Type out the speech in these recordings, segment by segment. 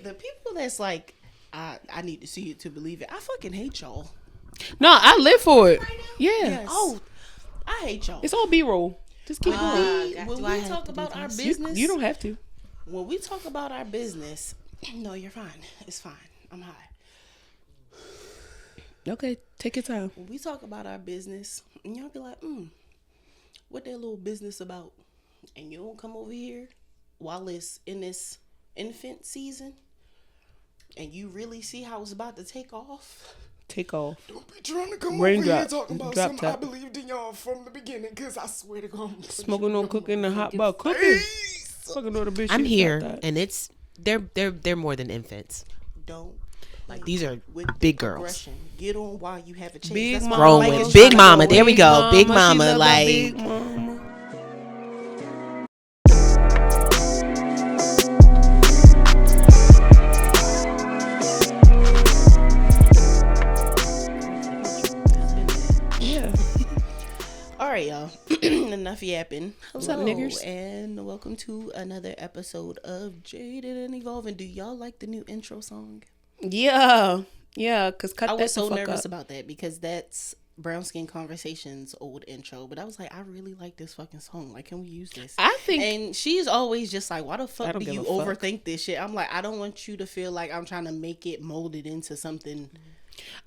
The people that's like, I need to see it to believe it. I fucking hate y'all. No, I live for it. Yeah. Yes. Oh, I hate y'all. It's all B-roll. Just keep going. When we talk about our business, You don't have to. When we talk about our business, no, you're fine. It's fine. I'm high. Okay, take your time. When we talk about our business, and y'all be like, what that little business about? And you don't come over here while it's in this infant season, and you really see how it's about to take off. Take off. Don't be trying to come Rain over drop. here talking about Drop something. I top. believed in y'all from the beginning, because I swear to God. Smoking on cooking the hot bar cooking. Fucking on the bitch. I'm here, and it's they're more than infants. Don't. Like, these are With big girls. aggression. Get on while you have a chance. Big That's mama. why I'm Growing. making Big sure- mama. There we go. Big mama. She love Like, her big mama. Yeah. All right, y'all. Enough yapping. What's up, Hello, niggers? and welcome to another episode of Jaded and Evolving. Do y'all like the new intro song? Yeah. Yeah, because cut I that was so the fuck nervous up. about that because that's Brown Skin Conversations' old intro. But I was like, I really like this fucking song. Like, can we use this? I think And she's always just like, why the I fuck don't do give you a fuck. overthink this shit? I'm like, I don't want you to feel like I'm trying to make it molded into something.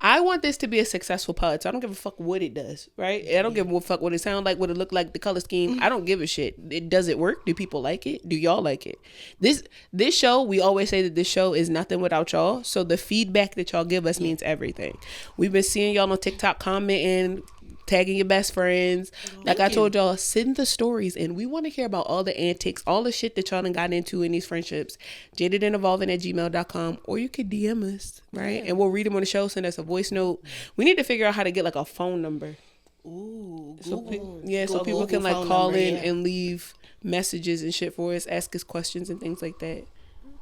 I want this to be a successful pod, so I don't give a fuck what it does, right? I don't give a fuck what it sound like, what it look like, the color scheme. I don't give a shit. Does it work? Do people like it? Do y'all like it? This show, we always say that this show is nothing without y'all. So the feedback that y'all give us means everything. We've been seeing y'all on TikTok commenting, tagging your best friends. Like I told y'all, send the stories in. We want to hear about all the antics, all the shit that y'all done got into in these friendships. jadedandevolving@gmail.com, or you could DM us, right? And we'll read them on the show. Send us a voice note. We need to figure out how to get like a phone number. Ooh, So Google. so people can like call in and leave messages and shit for us, ask us questions and things like that.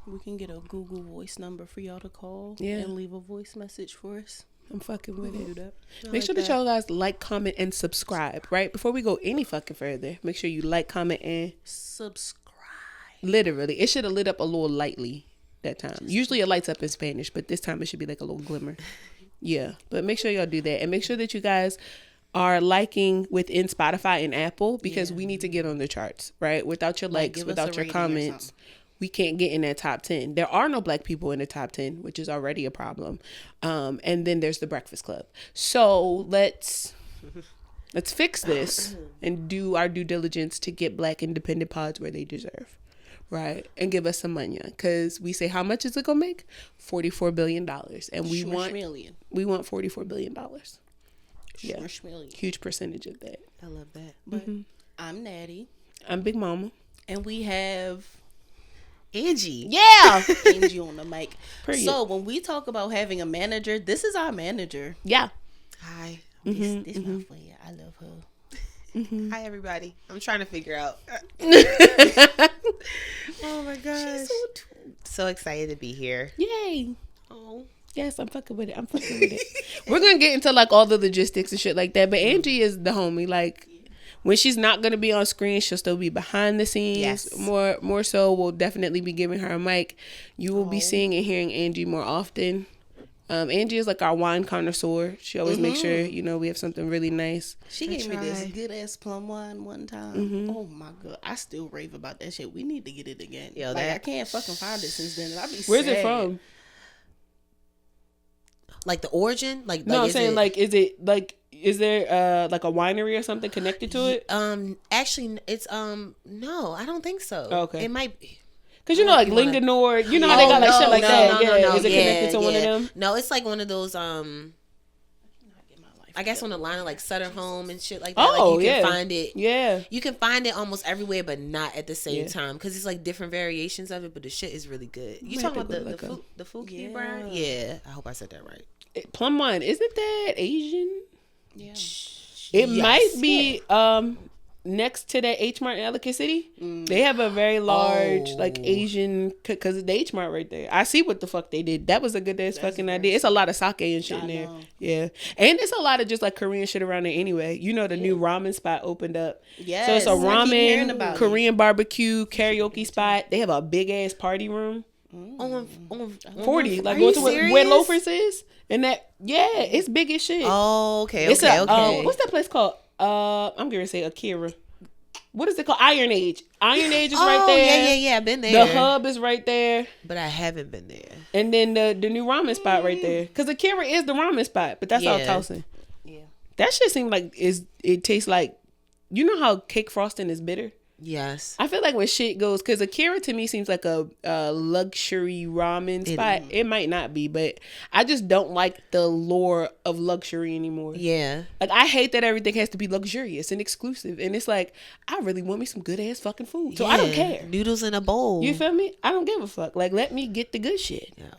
We can get a Google voice number for y'all to call Yeah. and leave a voice message for us. I'm fucking with it. Do that. Make sure that y'all guys like, comment, and subscribe, right? Before we go any fucking further, make sure you like, comment, and Subscribe. literally. It should have lit up a little lightly that time. Usually it lights up in Spanish, but this time it should be like a little glimmer. Yeah, but make sure y'all do that. And make sure that you guys are liking within Spotify and Apple, because we need to get on the charts, right? Without your likes, give us without a your rating or comments, something. we can't get in that top 10. There are no black people in the top 10, which is already a problem. And then there's the Breakfast Club. So let's fix this and do our due diligence to get black independent pods where they deserve, right? And give us some money, because we say, how much is it gonna make? $44 billion, and we want $44 billion. Yeah, Million. huge percentage of that. I love that. But I'm Natty, I'm Big Mama. and we have Angie. Yeah. Angie on the mic. Period. So when we talk about having a manager, this is our manager. Yeah. Hi. This my friend. I love her. Hi, everybody. I'm trying to figure out. Oh my gosh. So excited to be here. Yay. Oh. Yes, I'm fucking with it. We're gonna get into like all the logistics and shit like that. But Angie is the homie. Like, when she's not gonna be on screen, she'll still be behind the scenes. Yes. More so, we'll definitely be giving her a mic. You will be seeing and hearing Angie more often. Angie is like our wine connoisseur. She always makes sure, we have something really nice. She gave me this good ass plum wine one time. Oh my god, I still rave about that shit. We need to get it again. Yo, I can't fucking find it since then. I be Where's sad. it from? Like the origin? Like, No, I'm is saying it, like, is there like a winery or something connected to it? Actually, it's no, I don't think so. Okay. It might be. Because like Linganore, how they got like shit like that. No, is it connected to one of them? No, it's like one of those I guess on the line of like Sutter Home and shit like that. Oh, like you can find it. Yeah. You can find it almost everywhere, but not at the same time, because it's like different variations of it. But the shit is really good. You talking about the Fuki brand? Yeah, I hope I said that right. Plum wine, isn't that Asian? Yeah. It might be next to that H Mart in Ellicott City. They have a very large like Asian, because it's the H Mart right there. I see what the fuck they did. That was a good ass fucking idea. It's a lot of sake and shit in there. Yeah, and it's a lot of just like Korean shit around there anyway. The new ramen spot opened up. Yes, so it's a I keep hearing ramen, about Korean barbecue, karaoke spot. They have a big ass party room. On 40. Like Are go you to serious? where Loafers is. And that, it's big as shit. Oh, okay, It's okay. what's that place called? I'm going to say Akira. What is it called? Iron Age. Iron Age is right there. Yeah. I've been there. The Hub is right there. But I haven't been there. And then the new ramen spot right there. Because Akira is the ramen spot, but that's all Towson. Yeah. That shit seems like it tastes like, you know how cake frosting is bitter? Yes. I feel like when shit goes, because Akira to me seems like a luxury ramen spot. It might not be, but I just don't like the lure of luxury anymore. Yeah. Like, I hate that everything has to be luxurious and exclusive. And it's like, I really want me some good ass fucking food. So I don't care. Noodles in a bowl. You feel me? I don't give a fuck. Like, let me get the good shit. Yeah.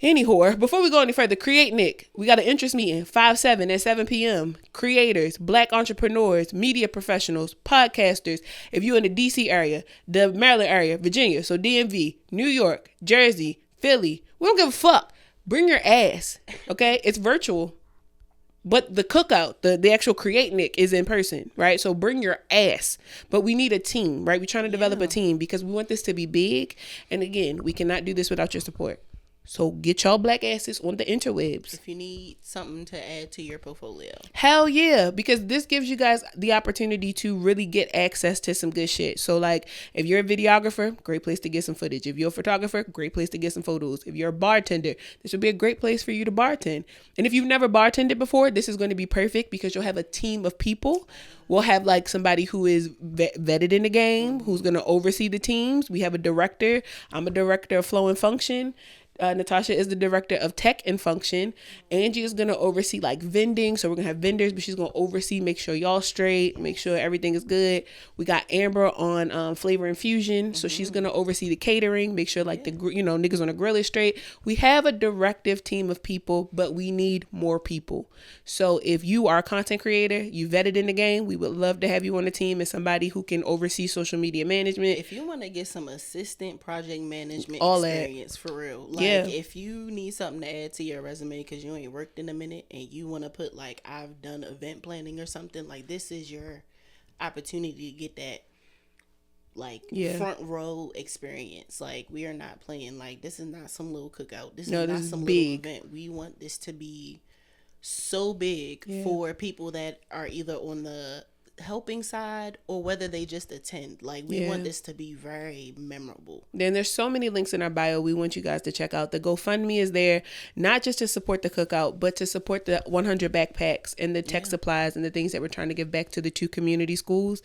Anyhow, before we go any further, Createnik, we got an interest meeting 5/7 at 7 p.m. Creators, black entrepreneurs, media professionals, podcasters. If you're in the DC area, the Maryland area, Virginia, so DMV, New York, Jersey, Philly, we don't give a fuck. Bring your ass, okay? It's virtual, but the cookout, the actual Createnik is in person, right? So bring your ass. But we need a team, right? We're trying to develop a team because we want this to be big. And again, we cannot do this without your support. So get y'all black asses on the interwebs. If you need something to add to your portfolio. Hell yeah, because this gives you guys the opportunity to really get access to some good shit. So like, if you're a videographer, great place to get some footage. If you're a photographer, great place to get some photos. If you're a bartender, this would be a great place for you to bartend. And if you've never bartended before, this is going to be perfect because you'll have a team of people. We'll have like somebody who is vetted in the game, who's going to oversee the teams. We have a director. I'm a director of flow and function. Natasha is the director of tech and function. Angie is going to oversee like vending. So we're going to have vendors, but she's going to oversee, make sure y'all straight, make sure everything is good. We got Amber on flavor infusion. So she's going to oversee the catering, make sure like niggas on the grill is straight. We have a directive team of people, but we need more people. So if you are a content creator, you vetted in the game, we would love to have you on the team as somebody who can oversee social media management. If you want to get some assistant project management All experience for real, like if you need something to add to your resume because you ain't worked in a minute and you want to put like I've done event planning or something, like this is your opportunity to get that like front row experience. Like we are not playing, like this is not some little cookout, this is not some big little event. We want this to be so big for people that are either on the helping side or whether they just attend. Like we want this to be very memorable. Then there's so many links in our bio we want you guys to check out. The GoFundMe is there not just to support the cookout, but to support the 100 backpacks and the tech supplies and the things that we're trying to give back to the 2 community schools.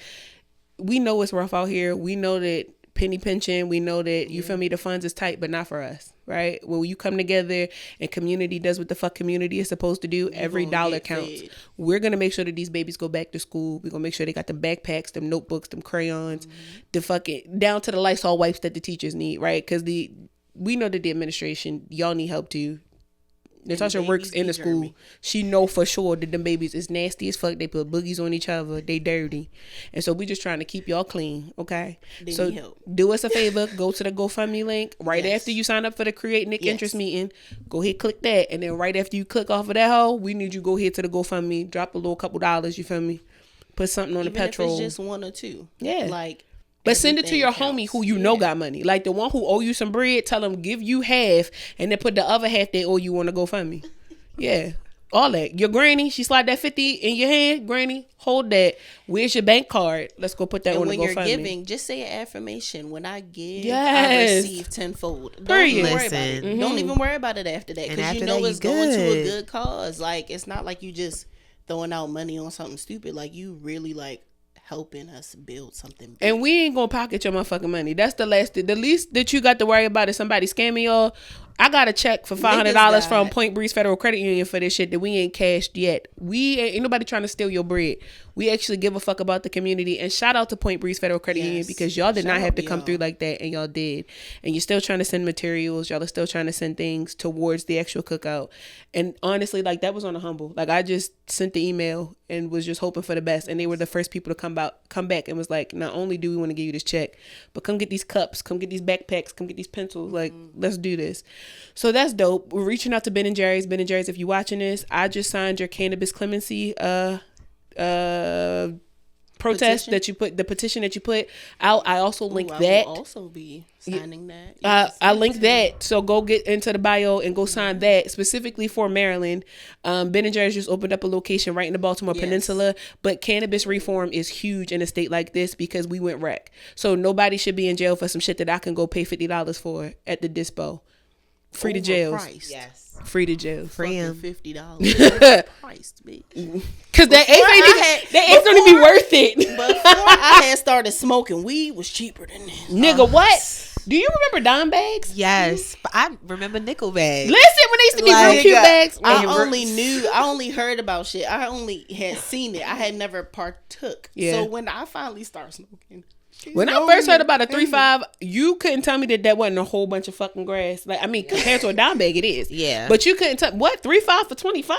We know it's rough out here. We know that penny pinching, we know that you feel me, the funds is tight, but not for us, right? When you come together and community does what the fuck community is supposed to do, every dollar counts. We're gonna make sure that these babies go back to school. We're gonna make sure they got them backpacks, them notebooks, them crayons, the fucking down to the Lysol wipes that the teachers need, right? Because we know that the administration, y'all need help too. Natasha works in the school. Germy. She know for sure that them babies is nasty as fuck. They put boogies on each other. They dirty. And so we just trying to keep y'all clean, okay? They so need help. Do us a favor. Go to the GoFundMe link. Right after you sign up for the Createnik interest meeting, go ahead, click that. And then right after you click off of that hole, we need you go ahead to the GoFundMe. Drop a little couple dollars, you feel me? Put something on the petrol. If it's just 1 or 2. Yeah. Like, but send it to your homie who you know got money. Like the one who owe you some bread, tell them give you half and then put the other half they owe you on the GoFundMe. Yeah, all that. Your granny, she slide that 50 in your hand. Granny, hold that. Where's your bank card? Let's go put that on the GoFundMe. And when you're giving, just say an affirmation. When I give, I receive tenfold. Don't even worry about it. Mm-hmm. Don't even worry about it after that. Because you know it's going to a good cause. Like, it's not like you just throwing out money on something stupid. Like, you really, like, helping us build something big. And we ain't gonna pocket your motherfucking money. That's the least that you got to worry about is somebody scamming y'all. I got a check for $500 from Point Breeze Federal Credit Union for this shit that we ain't cashed yet. We ain't nobody trying to steal your bread. We actually give a fuck about the community. And shout out to Point Breeze Federal Credit Union because y'all did not have to come through like that, and y'all did. And you're still trying to send materials. Y'all are still trying to send things towards the actual cookout. And honestly, like that was on a humble. Like I just sent the email and was just hoping for the best. And they were the first people to come back and was like, not only do we want to give you this check, but come get these cups, come get these backpacks, come get these pencils. Like, let's do this. So that's dope. We're reaching out to Ben & Jerry's. Ben & Jerry's, if you're watching this, I just signed your cannabis clemency protest petition? that you put, the petition that you put, I also link I that. will also be signing that. Yes. I linked that, so go get into the bio and go sign that specifically for Maryland. Ben and Jerry's just opened up a location right in the Baltimore Peninsula, but cannabis reform is huge in a state like this because we went rec. So nobody should be in jail for some shit that I can go pay $50 for at the dispo. Free to jail. Yes. Free to jail. Free him. $50. Christ, bitch. Cause that eighth don't even be worth it. Before I had started smoking weed was cheaper than this. Nigga, what? Do you remember dime bags? Yes, but I remember nickel bags. Listen, when they used to be real cute bags. I only heard about shit. I only had seen it. I had never partook. Yeah. So when I finally started smoking, when I first heard about a 3.5, you couldn't tell me that wasn't a whole bunch of fucking grass. Like, I mean, compared to a dime bag, it is. Yeah. But you couldn't tell what 3.5 for 25.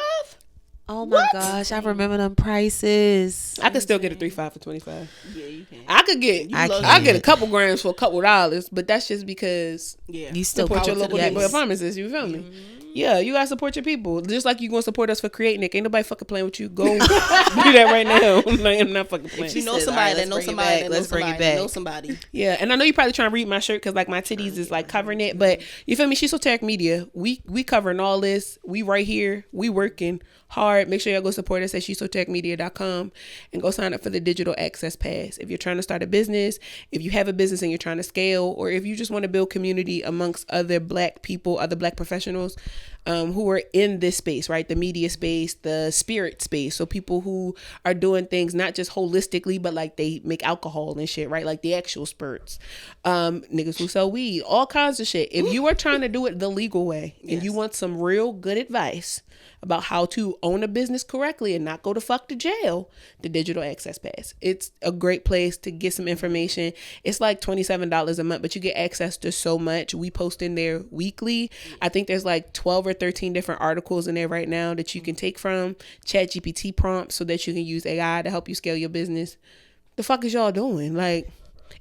Oh my gosh, I remember them prices. I could still get a 3.5 for 25. yeah, you can. I could get. I get a couple grams for a couple dollars, but that's just because Yeah, You still support your power to local the neighborhood yes. pharmacist. You feel me? Yeah, you gotta support your people. Just like you gonna support us for Createnik. Ain't nobody fucking playing with you. Go do that right now. Like, I'm not fucking playing. you know said, somebody "All right, that knows let's bring it somebody back. that Let's knows bring it somebody that back." knows somebody. Yeah, and I know you probably trying to read my shirt because like my titties is like covering it, but you feel me? She's Esoteric Media. We covering all this. We right here. We working hard. Make sure y'all go support us at shesotericmedia.com and go sign up for the digital access pass. If you're trying to start a business, if you have a business and you're trying to scale, or if you just want to build community amongst other black people, other black professionals who are in this space, right? The media space, the spirit space. So people who are doing things not just holistically, but like they make alcohol and shit, right? Like the actual spurts. Niggas who sell weed, all kinds of shit. If you are trying to do it the legal way and you want some real good advice about how to own a business correctly and not go to fuck to jail, the Digital Access Pass. It's a great place to get some information. It's like $27 a month, but you get access to so much. We post in there weekly. I think there's like 12 or 13 different articles in there right now that you can take from ChatGPT prompts so that you can use AI to help you scale your business. The fuck is y'all doing? Like,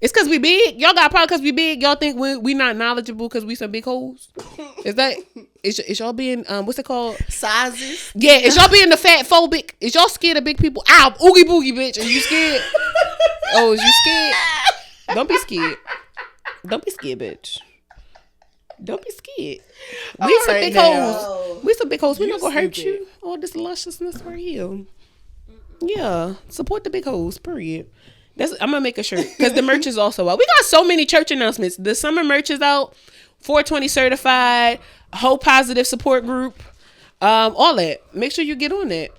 it's because we big. Y'all got a problem because we big. Y'all think we not knowledgeable because we some big hoes. Is that is y'all being what's it called? Sizes. Yeah, is y'all being the fat phobic? Is y'all scared of big people? Ow, oogie boogie, bitch. Are you scared? Oh, is you scared? Don't be scared. Don't be scared, bitch. Don't be scared. We some big hoes. We some big hoes. We not gonna hurt you. All this lusciousness right here. Yeah, support the big hoes. Period. I'm gonna make a shirt because the merch is also out. We got so many church announcements. The summer merch is out. 420 certified. Whole positive support group. All that. Make sure you get on that.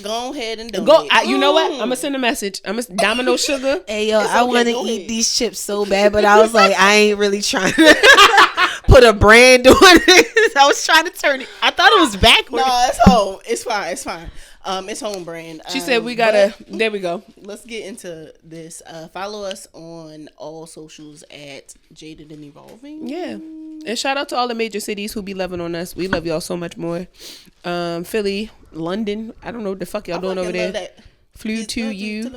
Go ahead and do it. You know what? I'm gonna send a message. I'm gonna Domino Sugar. Hey yo, I want to eat these chips so bad, but I was like, I ain't really trying to put a brand on it. I was trying to turn it. I thought it was backwards. No, it's home. It's fine. It's fine. It's home brand. She said we gotta. There we go. Let's get into this. Follow us on all socials at Jaded and Evolving. Yeah, and shout out to all the major cities who be loving on us. We love y'all so much more. Philly, London. I don't know what the fuck y'all doing over there. Flew to you.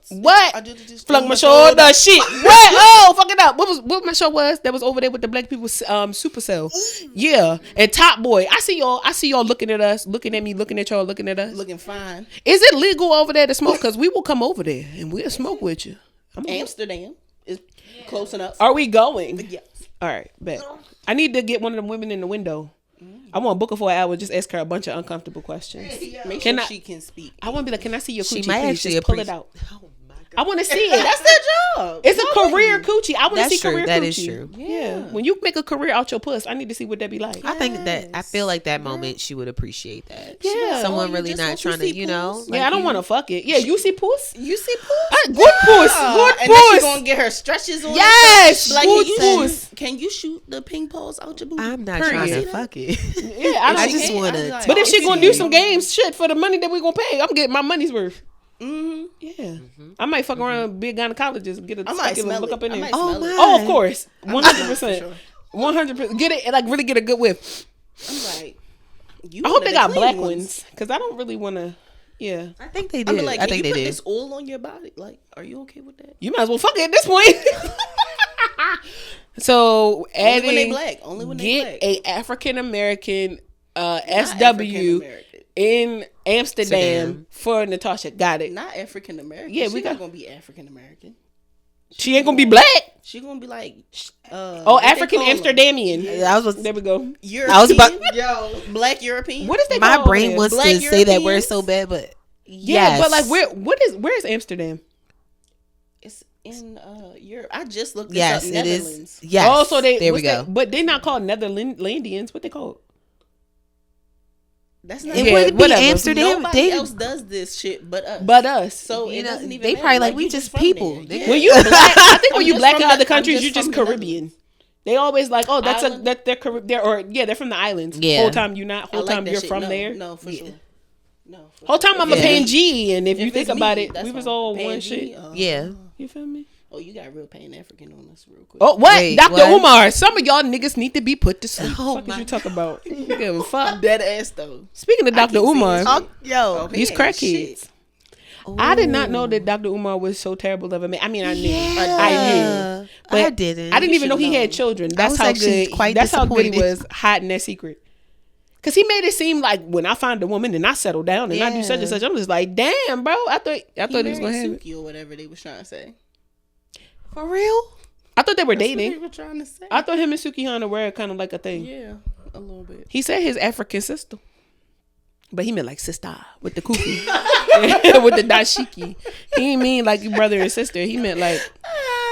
What? Flung my shoulder. Shit. What? Oh, fuck it up. What my show was? That was over there with the black people Supercell. Yeah. And Top Boy. I see y'all looking at us, looking at me, looking at y'all, looking at us. Looking fine. Is it legal over there to smoke? Because we will come over there and we'll smoke with you. Amsterdam is close enough. Are we going? Yes. All right, bet. I need to get one of them women in the window. I want to book her for an hour. Just ask her a bunch of uncomfortable questions. Make sure she can speak. I want to be like, can I see your coochie? She might please? actually just pull it out. Oh my God. I want to see it. That's their job. It's a career coochie. I want to see true. career That coochie. is true. Yeah. When you make a career out your puss, I need to see what that be like. I think that I feel like that moment she would appreciate that. Yeah. Someone you really just not want to trying to, see you know. puss? Yeah, I don't want to fuck it. Yeah, you see puss? You see puss? Good puss. Good And then she puss. gonna get her stretches on. Yes. Like, Good puss. puss. Can you shoot the ping balls out your booty? I'm not Period. trying to fuck it. Yeah, I I just want to. But if she gonna do some games, shit, for the money that we gonna pay, I'm getting my money's worth. Mm-hmm. Yeah, I might fuck around, be a gynecologist, get a I might give a smell look it. up in I there. might Oh smell it. my. Oh, of course, 100%, sure. 100%. Get it, like really get a good whiff. I'm like, you. I hope they got clean black ones because I don't really want to. Yeah, I think they I did. mean, like, I can think you they put did. this oil on your body? Like, are you okay with that? you might as well fuck it at this point. So Only when they adding, black. Only when they get black. a African American Not SW African-American. in Amsterdam for Natasha. Got it. Not African American. Yeah, She's we not got. gonna be African American. She ain't gonna be black. She gonna be like, African Amsterdamian. I was There we go. European. I was about- yo, black European. What is they my call brain over wants there? Black to say that word Europeans? so bad, but Yeah, yes. but like where's Amsterdam? It's in Europe. I just looked this Yes, up. it is. Netherlands. Yes. Oh, so they there we what's go. that- but they're not called Netherlandians. What they called? That's not. It Yeah, wouldn't be whatever. Amsterdam. Nobody They, else does this shit but us. But us. So you it know, doesn't even they matter. probably like we you just from people. there. They- Yeah. When you black, I think when I'm you just black from in the- other I'm countries, just you're just from the Caribbean. They always like, oh, that's Island? they're from the islands. Yeah. Whole time you not. I Whole like time that you're shit. from No, there. No, for sure. No. For Whole time sure. I'm a Yeah. Panji, and if you If think it's about me, it, that's we was fine. all one Panji, shit. yeah. You feel me? Oh, you got real Pan African on us real quick. Oh, what? Wait, Dr. what? Umar, some of y'all niggas need to be put to sleep. Oh What the fuck is my you talking about? You give a fuck. Dead ass though. Speaking of Dr. keep seeing Umar, shit. Yo. he these ain't crackheads. shit. I did not know that Dr. Umar was so terrible of a man. I mean, I knew. Yeah. I knew. But I didn't. I didn't even know should he know. had children. That's was how actually good. quite That's how good he disappointed. was hiding that secret. Cause he made it seem like when I find a woman and I settle down and I do such and Yeah. such, I'm just like, damn, bro. I thought he was gonna have it. Suki or whatever they was trying to say. For real? I thought they were That's what dating. they were trying to say. I thought him and Sukihana were kind of like a thing. Yeah, a little bit. He said his African sister, but he meant like sister with the kufi, with the dashiki. He ain't mean like you brother and sister. He meant like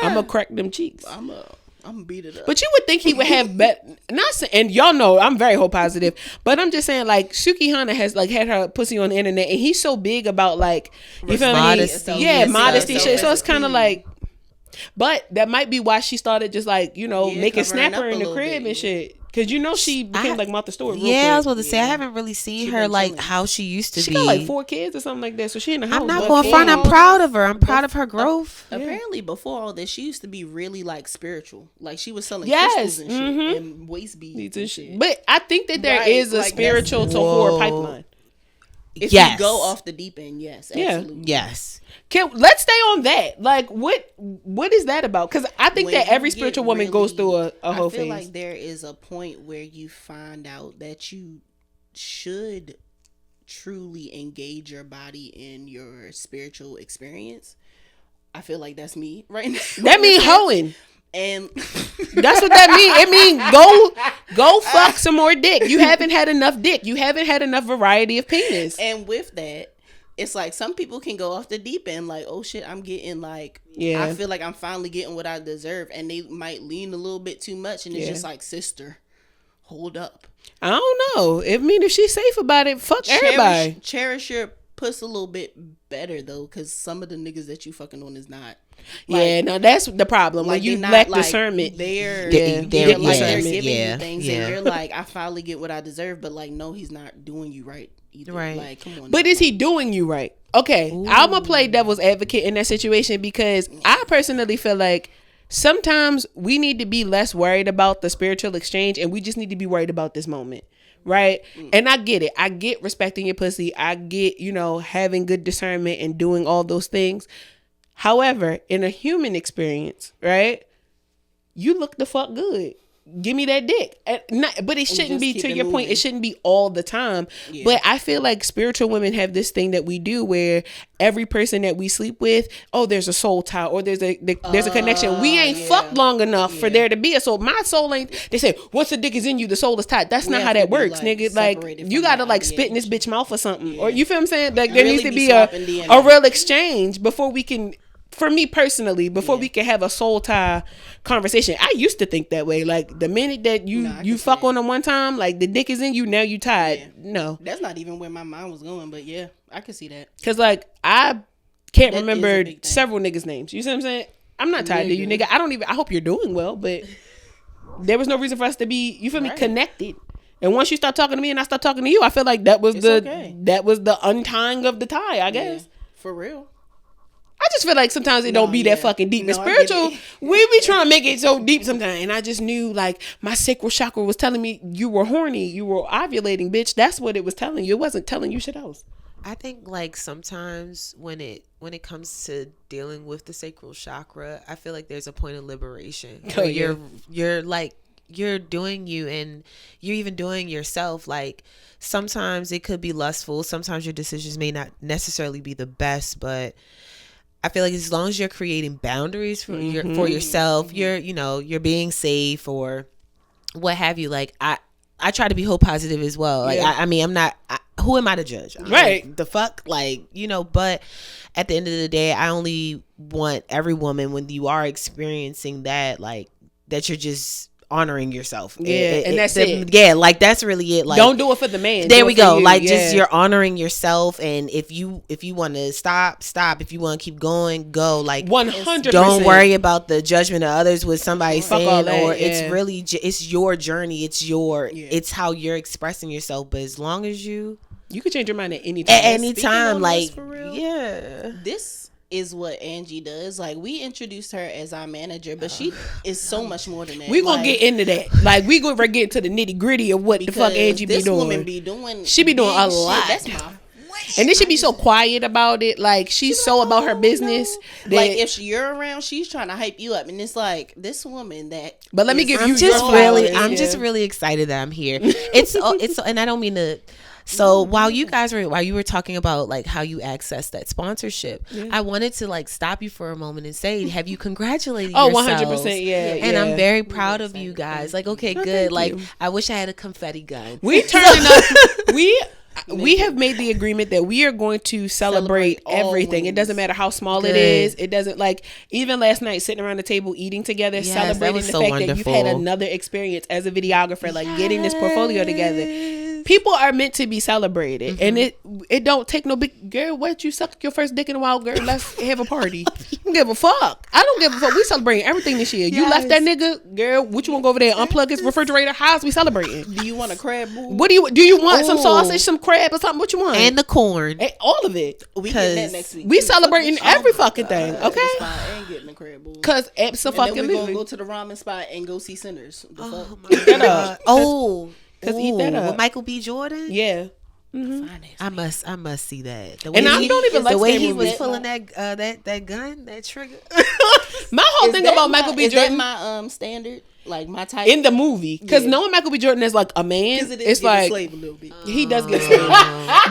I'm gonna crack them cheeks. I'm gonna beat it up. But you would think he would have not say, and y'all know I'm very whole positive, but I'm just saying like Sukihana has like had her pussy on the internet, and he's so big about like you feel Modesty. me? Yeah, Yes, modesty yes, shit. So it's yes. kind of like. But that might be why she started just like, Yeah, making covering snapper up in a the little crib bit, and shit. Cause she became like Martha Stewart. Real Yeah, quick. I was about to say I Yeah. haven't really seen She her been like chilling. how she used to She be. got like 4 kids or something like that. So she in the house. I'm not but- going to front. I'm proud of her. I'm proud of her growth. Apparently, before all this, she used to be really like spiritual. Like she was selling Yes, crystals and shit mhm. and waist beads and shit. But I think that there Right, is a like, spiritual to Whoa. whore pipeline. If Yes. you go off the deep end, yes, Yeah. absolutely. Yes. Let's stay on that. Like, what is that about? Because I think When that you every get spiritual woman goes through a whole I feel phase. like there is a point where you find out that you should truly engage your body in your spiritual experience. I feel like that's me right now. That mean hoeing. And That's what that mean. It mean go fuck some more dick. You haven't had enough dick. You haven't had enough variety of penis. and with that, it's like some people can go off the deep end, like, oh shit, I'm getting like, Yeah. I feel like I'm finally getting what I deserve, and they might lean a little bit too much, and it's Yeah. just like, sister, hold up. I don't know. If she's safe about it, fuck everybody. Cherish your puss a little bit better though, because some of the niggas that you fucking on is not. Yeah, no, that's the problem. When you they're not, lack like, discernment. They're Yeah, they're yeah, like they're discernment. giving Yeah, you things, yeah. and you're like, I finally get what I deserve, but like, no, he's not doing you right either. Right. Like, come on. But now. is he doing you right? Okay, I'm gonna play devil's advocate in that situation because I personally feel like sometimes we need to be less worried about the spiritual exchange and we just need to be worried about this moment. Right. And I get it. I get respecting your pussy. I get, having good discernment and doing all those things. However, in a human experience, right, you look the fuck good. Give me that dick. But it shouldn't just be, keep to it your point, moving. it shouldn't be all the time. Yeah. But I feel like spiritual women have this thing that we do where every person that we sleep with, there's a soul tie or there's a connection. We ain't yeah. fucked long enough for there to be a soul. My soul ain't, they say, once the dick is in you, the soul is tied. That's We not have how to that be, works, like, nigga. Like, separated you from gotta that like spit in this obligation. bitch mouth or something. Yeah. Or you feel what I'm saying? Like, there Really needs to be be swapping DNA. a real exchange before we can, for me personally, before we can have a soul tie conversation. I used to think that way. Like, the minute that you I can fuck see on them one time, like the dick is in you, now you tied. Yeah. No. That's not even where my mind was going, but yeah, I could see that. Cause like I can't That is a remember big thing. several niggas' names. You see what I'm saying? I'm not tied to you, Nigga. nigga. I hope you're doing well, but there was no reason for us to be, you feel me, Right. connected. And once you start talking to me and I start talking to you, I feel like that was It's the okay. untying of the tie, I guess. Yeah, for real. I just feel like sometimes it don't be that yeah. fucking deep. No, And I get spiritual, it. we be trying to make it so deep sometimes. And I just knew like my sacral chakra was telling me you were horny, you were ovulating, bitch. That's what it was telling you. It wasn't telling you shit else. I think like sometimes when it comes to dealing with the sacral chakra, I feel like there's a point of liberation. Oh, Where yeah. you're like you're doing you, and you're even doing yourself. Like sometimes it could be lustful. Sometimes your decisions may not necessarily be the best, but I feel like as long as you're creating boundaries for for yourself, you're being safe or what have you. Like I try to be whole positive as well. Like I mean, I'm not. Who am I to judge? Right. Like, the fuck, like But at the end of the day, I only want every woman, when you are experiencing that, like that you're just honoring yourself. And that's it. Yeah, like that's really it. Like don't do it for the man. There we go. Like just you're honoring yourself, and if you want to stop. If you want to keep going, go. Like 100%. Don't worry about the judgment of others with somebody saying, or it's really it's your journey. It's how you're expressing yourself. But as long as you can change your mind at any time. At any time, like this is what Angie does. Like we introduced her as our manager, but she is so much more than that. We're gonna get into that. Like we gonna get into the nitty gritty of what the fuck Angie be doing. This woman be doing. She be doing a lot. That's my. And then she be so quiet about it. Like she's so about her business. That, like if you're around, she's trying to hype you up, and it's like this woman that. But let me give you. I'm just really excited that I'm here. It's and I don't mean to. So while you were talking about like how you access that sponsorship, I wanted to like stop you for a moment and say, have you congratulated yourselves? 100%, yeah. And I'm very proud of you guys. Like, okay, good. Like, I wish I had a confetti gun. We turning up. We have made the agreement that we are going to celebrate everything. It doesn't matter how small it is. It doesn't, like, even last night sitting around the table eating together, celebrating the fact that you've had another experience as a videographer, like getting this portfolio together. People are meant to be celebrated, and it don't take no big girl. What, you suck your first dick in a while, girl? Let's have a party. I don't give a fuck. I don't give a fuck. We celebrating everything this year. You left that nigga, girl. What you want to go over there and unplug his refrigerator? How's we celebrating? Do you want a crab bowl? What do you want? Some sausage, some crab, or something? What you want? And the corn, all of it. We get that next week. We celebrating every fucking thing. Okay. I ain't getting a crab bowl. Cause absolutely. And then we gonna go to the ramen spot and go see Sinners. Oh my god. Cause eat that up. With Michael B. Jordan. Yeah. I must see that. And I don't even like the way he was pulling that gun, that trigger. My whole thing about Michael B. Jordan, is that my standard, like my type in the movie, because knowing Michael B. Jordan as like a man, it's like slave a little bit. He does get slave.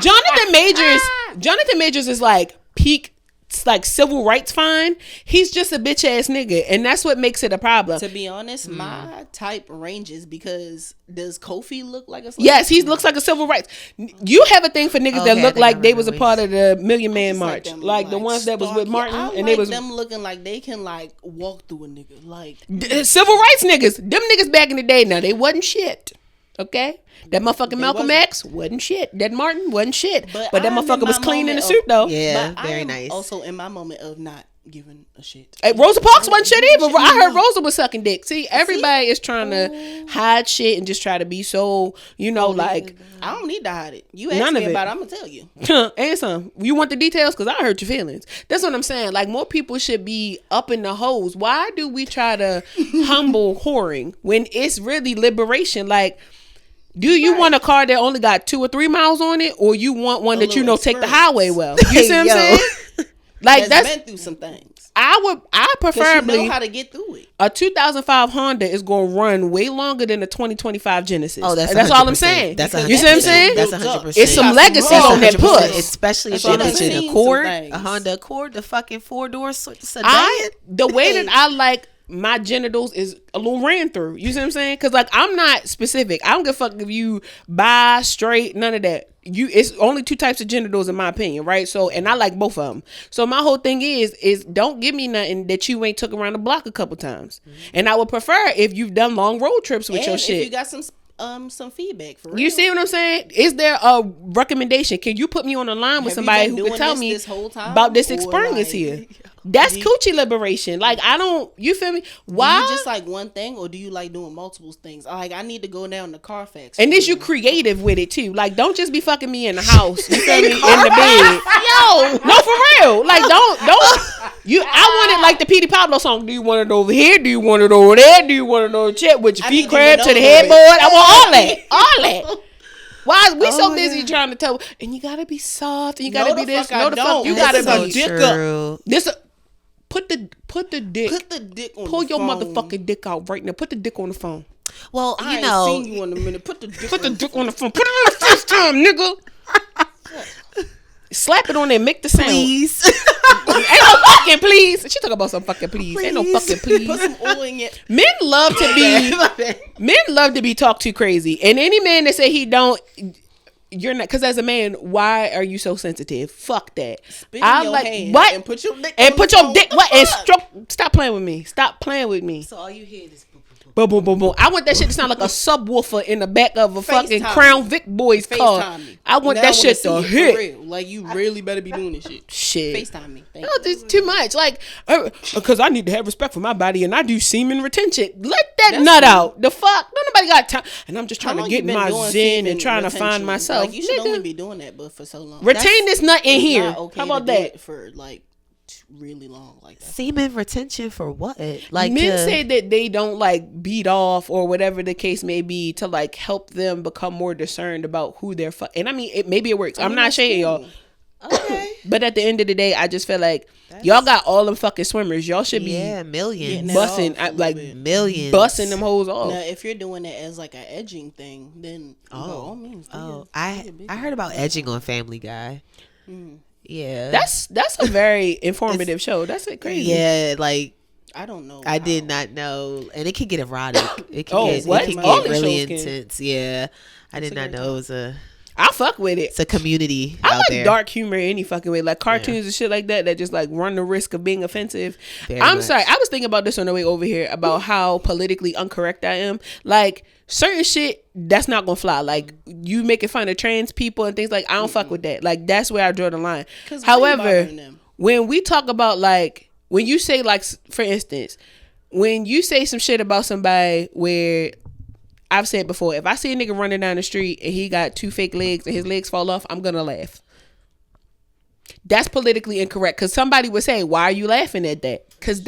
Jonathan Majors is like peak. It's like civil rights fine. He's just a bitch ass nigga, and that's what makes it a problem. To be honest, my type ranges because does Kofi look like a slave? Yes, he looks like a civil rights. You have a thing for niggas that look like they was a part of the Million Man March, like the ones that was with Martin, and they was them looking like they can like walk through a nigga, like civil rights niggas. Them niggas back in the day, now they wasn't shit. Okay, that motherfucking Malcolm X wasn't shit. That Martin wasn't shit. But that motherfucker was clean in the suit though. Yeah, very nice. Also in my moment of not giving a shit. Hey, Rosa Parks wasn't shit either. I heard Rosa was sucking dick. See, everybody is trying to hide shit and just try to be so, like. I don't need to hide it. You ask me about it, I'm gonna tell you. And some. You want the details? Because I hurt your feelings. That's what I'm saying. Like, more people should be up in the hose. Why do we try to humble whoring when it's really liberation? Like, do you want a car that only got 2 or 3 miles on it, or you want one that take the highway well? You see what I'm saying? Like that's been through some things. I preferably know how to get through it. A 2005 Honda is going to run way longer than a 2025 Genesis. Oh, that's all I'm saying. That's you see what I'm saying? That's 100%. It's some legacy on that push, especially if it's an Accord, a Honda Accord, the fucking 4-door sedan. The way that I like my genitals is a little ran through. You see what I'm saying? Because like I'm not specific. I don't give a fuck if you bi, straight, none of that. It's only 2 types of genitals in my opinion, right? So, and I like both of them. So my whole thing is don't give me nothing that you ain't took around the block a couple times. And I would prefer if you've done long road trips with your shit. If you got some feedback for real. You see what I'm saying? Is there a recommendation? Can you put me on the line with somebody who can tell me this whole time about this experience here? That's coochie liberation. Like I don't, you feel me? Why? Do you just like one thing, or do you like doing multiple things? Like I need to go down to Carfax. And this you creative with it too. Like don't just be fucking me in the house. You feel me? In the bed. Yo, no for real. Like don't. You. I want it like the Petey Pablo song. Do you want it over here? Do you want it over there? Do you want it over the chair with your feet crab to the headboard? I want all that. All that. Why we so busy trying to tell? And you gotta be soft. And you gotta be this. No, the fuck you gotta be dick up. This. Put the dick. Put the dick on Pull the your phone. motherfucking dick out right now. Put the dick on the phone. Well, I you ain't know, seen you in a minute. Put the dick on the phone. Put it on the FaceTime, nigga. Slap it on there. Make the sound. please. Ain't no fucking please. She talk about some fucking please. Ain't no fucking please. Put some oil in it. Men love to be talked to crazy, and any man that say he don't, you're not. Because as a man, why are you so sensitive? Fuck that. Spit in your hand what and put your dick and on put the your phone. dick What what the and fuck? stroke. Stop playing with me. Stop playing with me. So all you hear is Boom, boom, boom, boom. I want that shit to sound like a subwoofer in the back of a fucking FaceTime Crown me. Vic boy's car. FaceTime me. I want Now that I shit wanna to see it for hit. real. Like you really better be doing this shit. Shit. FaceTime me. Thank No, you. this is too much. Like, because I need to have respect for my body and I do semen retention. Let that That's nut cool. out. The fuck? Don't nobody got time. And I'm just How trying to long get you in been my doing zen semen and trying to find retention? myself. Like you should Nigga, only be doing that, but for so long. retain this nut in It's here. not okay How to about do that? it for like really long like that. semen retention for what? Like Men say that they don't like beat off or whatever the case may be to like help them become more discerned about who they're and I mean maybe it works. I'm not shading y'all. Okay. But at the end of the day, I just feel like y'all got all them fucking swimmers. Y'all should be millions. Getting that busting off a little like bit. Millions. busting them hoes off. Now, if you're doing it as like an edging thing, then by all means. I heard about edging on Family Guy. Yeah. That's a very informative show. That's it crazy. Yeah, like I don't know. I did not know, and it can get erotic. It can Oh, get, what? It can All get the really shows can. intense. Yeah, I did not know it was I fuck with it. it's a community I out like there. dark humor any fucking way, like cartoons and shit like that just like run the risk of being offensive. Very I'm much. sorry, I was thinking about this on the way over here about how politically incorrect I am. Like certain shit that's not gonna fly. Like you making fun of trans people and things like I don't fuck with that. Like that's where I draw the line. 'Cause why you However, bothering them? when we talk about like when you say like for instance, when you say some shit about somebody where I've said before, if I see a nigga running down the street and he got 2 fake legs and his legs fall off, I'm gonna laugh. That's politically incorrect because somebody would say, "Why are you laughing at that?" Because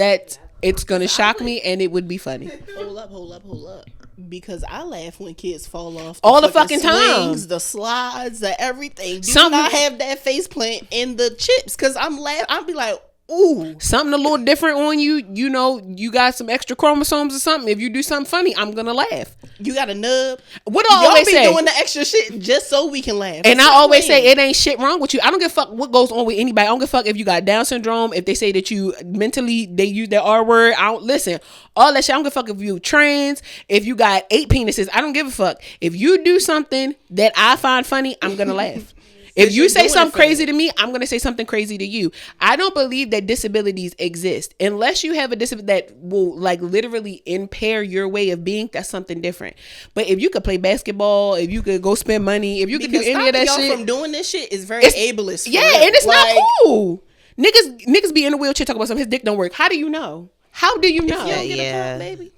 it's gonna shock me and it would be funny. Hold up. Because I laugh when kids fall off All the fucking time. swings, the slides, the everything. Do Something- not have that face plant in the chips because I'm laughing. I'll be like, ooh. Something a little different on you. You know, you got some extra chromosomes or something. If you do something funny, I'm gonna laugh. You got a nub. What do I Y'all always be say? doing the extra shit just so we can laugh. And I Stop always playing. say it ain't shit wrong with you. I don't give a fuck what goes on with anybody. I don't give a fuck if you got Down syndrome, if they say that you mentally, they use their R word. I don't listen. All that shit. I don't give a fuck if you trans, if you got 8 penises. I don't give a fuck. If you do something that I find funny, I'm gonna laugh. If you you're say doing something it for crazy them. to me, I'm going to say something crazy to you. I don't believe that disabilities exist. Unless you have a disability that will like literally impair your way of being, that's something different. But if you could play basketball, if you could go spend money, if you could do Because any of that stopping y'all shit. from doing this shit is very It's- ableist. for Yeah, real. and it's Like, not cool. Niggas be in a wheelchair talking about something. His dick don't work. How do you know? How do you know? If you don't get Yeah. a pump, baby,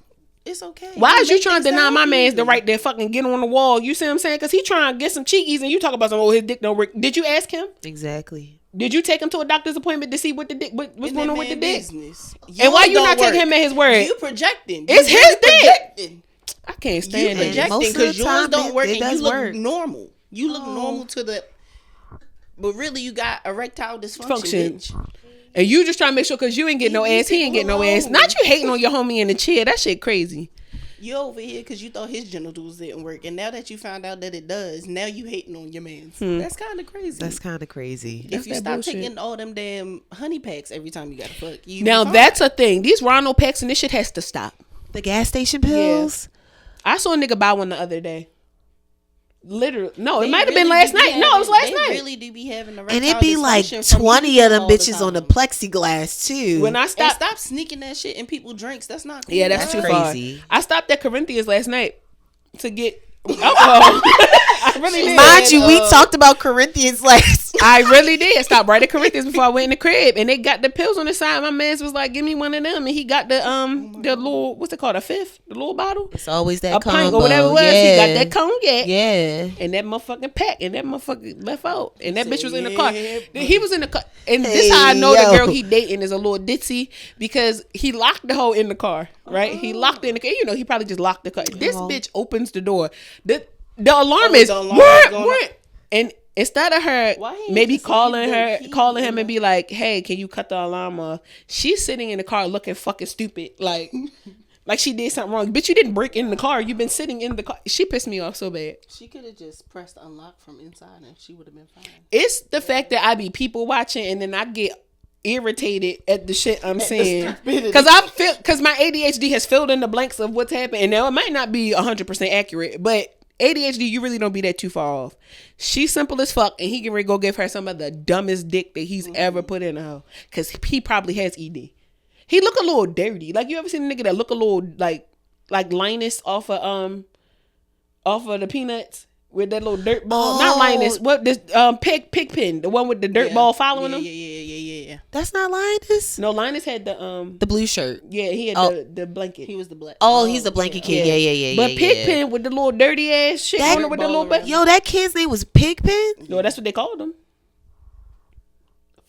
it's okay. Why is you make trying to things deny sound my man's the easy. right to fucking get on the wall? You see what I'm saying? Because he trying to get some cheekies and you talk about some, oh, his dick don't work. Did you ask him? Exactly. Did you take him to a doctor's appointment to see what the dick, what's In going that on with the man dick? business. And why Yours you don't not taking work. him at his word? You projecting. It's You his really dick. projecting. I can't You stand it. projecting Most of the because yours time, don't work it and you does look work. normal. You look normal to the, but really you got erectile dysfunction. Function. Bitch. And you just trying to make sure because you ain't getting no Leave ass, he these ain't getting no people ass. alone. Not you hating on your homie in the chair. That shit crazy. You over here because you thought his genitals didn't work, and now that you found out that it does, now you hating on your man's. That's kind of crazy. That's kind of crazy. if you that stop bullshit. taking all them damn honey packs every time you got to fuck, you Now be fine. that's a thing. These Ronald packs and this shit has to stop. The gas station pills. I saw a nigga buy one the other day. Literally, no, it They might have been really last do night. be No, it was last having- night. They really do be having erectile And it be like dysfunction from 20 of them all the bitches on the time. plexiglass too. When I And stopped, stop sneaking that shit in people's drinks. That's not cool. yeah, that's That's too crazy. far. I stopped at Corinthians last night to get alcohol. I really did. Mind you, we talked about Corinthians last. I really did. I stopped right at Corinthians before I went in the crib, and they got the pills on the side. My man's was like, "Give me one of them," and he got the little, what's it called, a fifth, the little bottle, It's always that a combo. pint or whatever it was. Yeah. He got that cognac. Yeah. And that motherfucking pack, and that motherfucker left out, and that bitch was in the Yeah, car. but- He was in the car, and this how I know yo. the girl he dating is a little ditzy because he locked the hoe in the car, right? He locked it in the car. You know, he probably just locked the car. This bitch opens the door. The alarm is the alarm what? is going What? And instead of her Why he ain't maybe just calling leave her, the key calling in him and be like, "Hey, can you cut the alarm off?" She's sitting in the car looking fucking stupid, like Like she did something wrong. Bitch, you didn't break in the car. You've been sitting in the car. She pissed me off so bad. She could have just pressed unlock from inside and she would have been fine. It's the fact that I be people watching and then I get irritated at the shit I'm saying. Because my ADHD has filled in the blanks of what's happened. And now it might not be 100% accurate, but ADHD, you really don't be that too far off. She's simple as fuck, and he can go give her some of the dumbest dick that he's ever put in her. Because he probably has ED. He look a little dirty. Like, you ever seen a nigga that look a little like Linus off of the Peanuts with that little dirt ball? Not Linus. What this Pigpen, the one with the dirt ball following him. Yeah. That's not Linus. No, Linus had the blue shirt. Yeah, he had the blanket. He was the black. Oh, he's the blanket kid. Yeah. But Pigpen with the little dirty ass shit on it with the little butt. Yo, that kid's name was Pigpen. No, that's what they called him.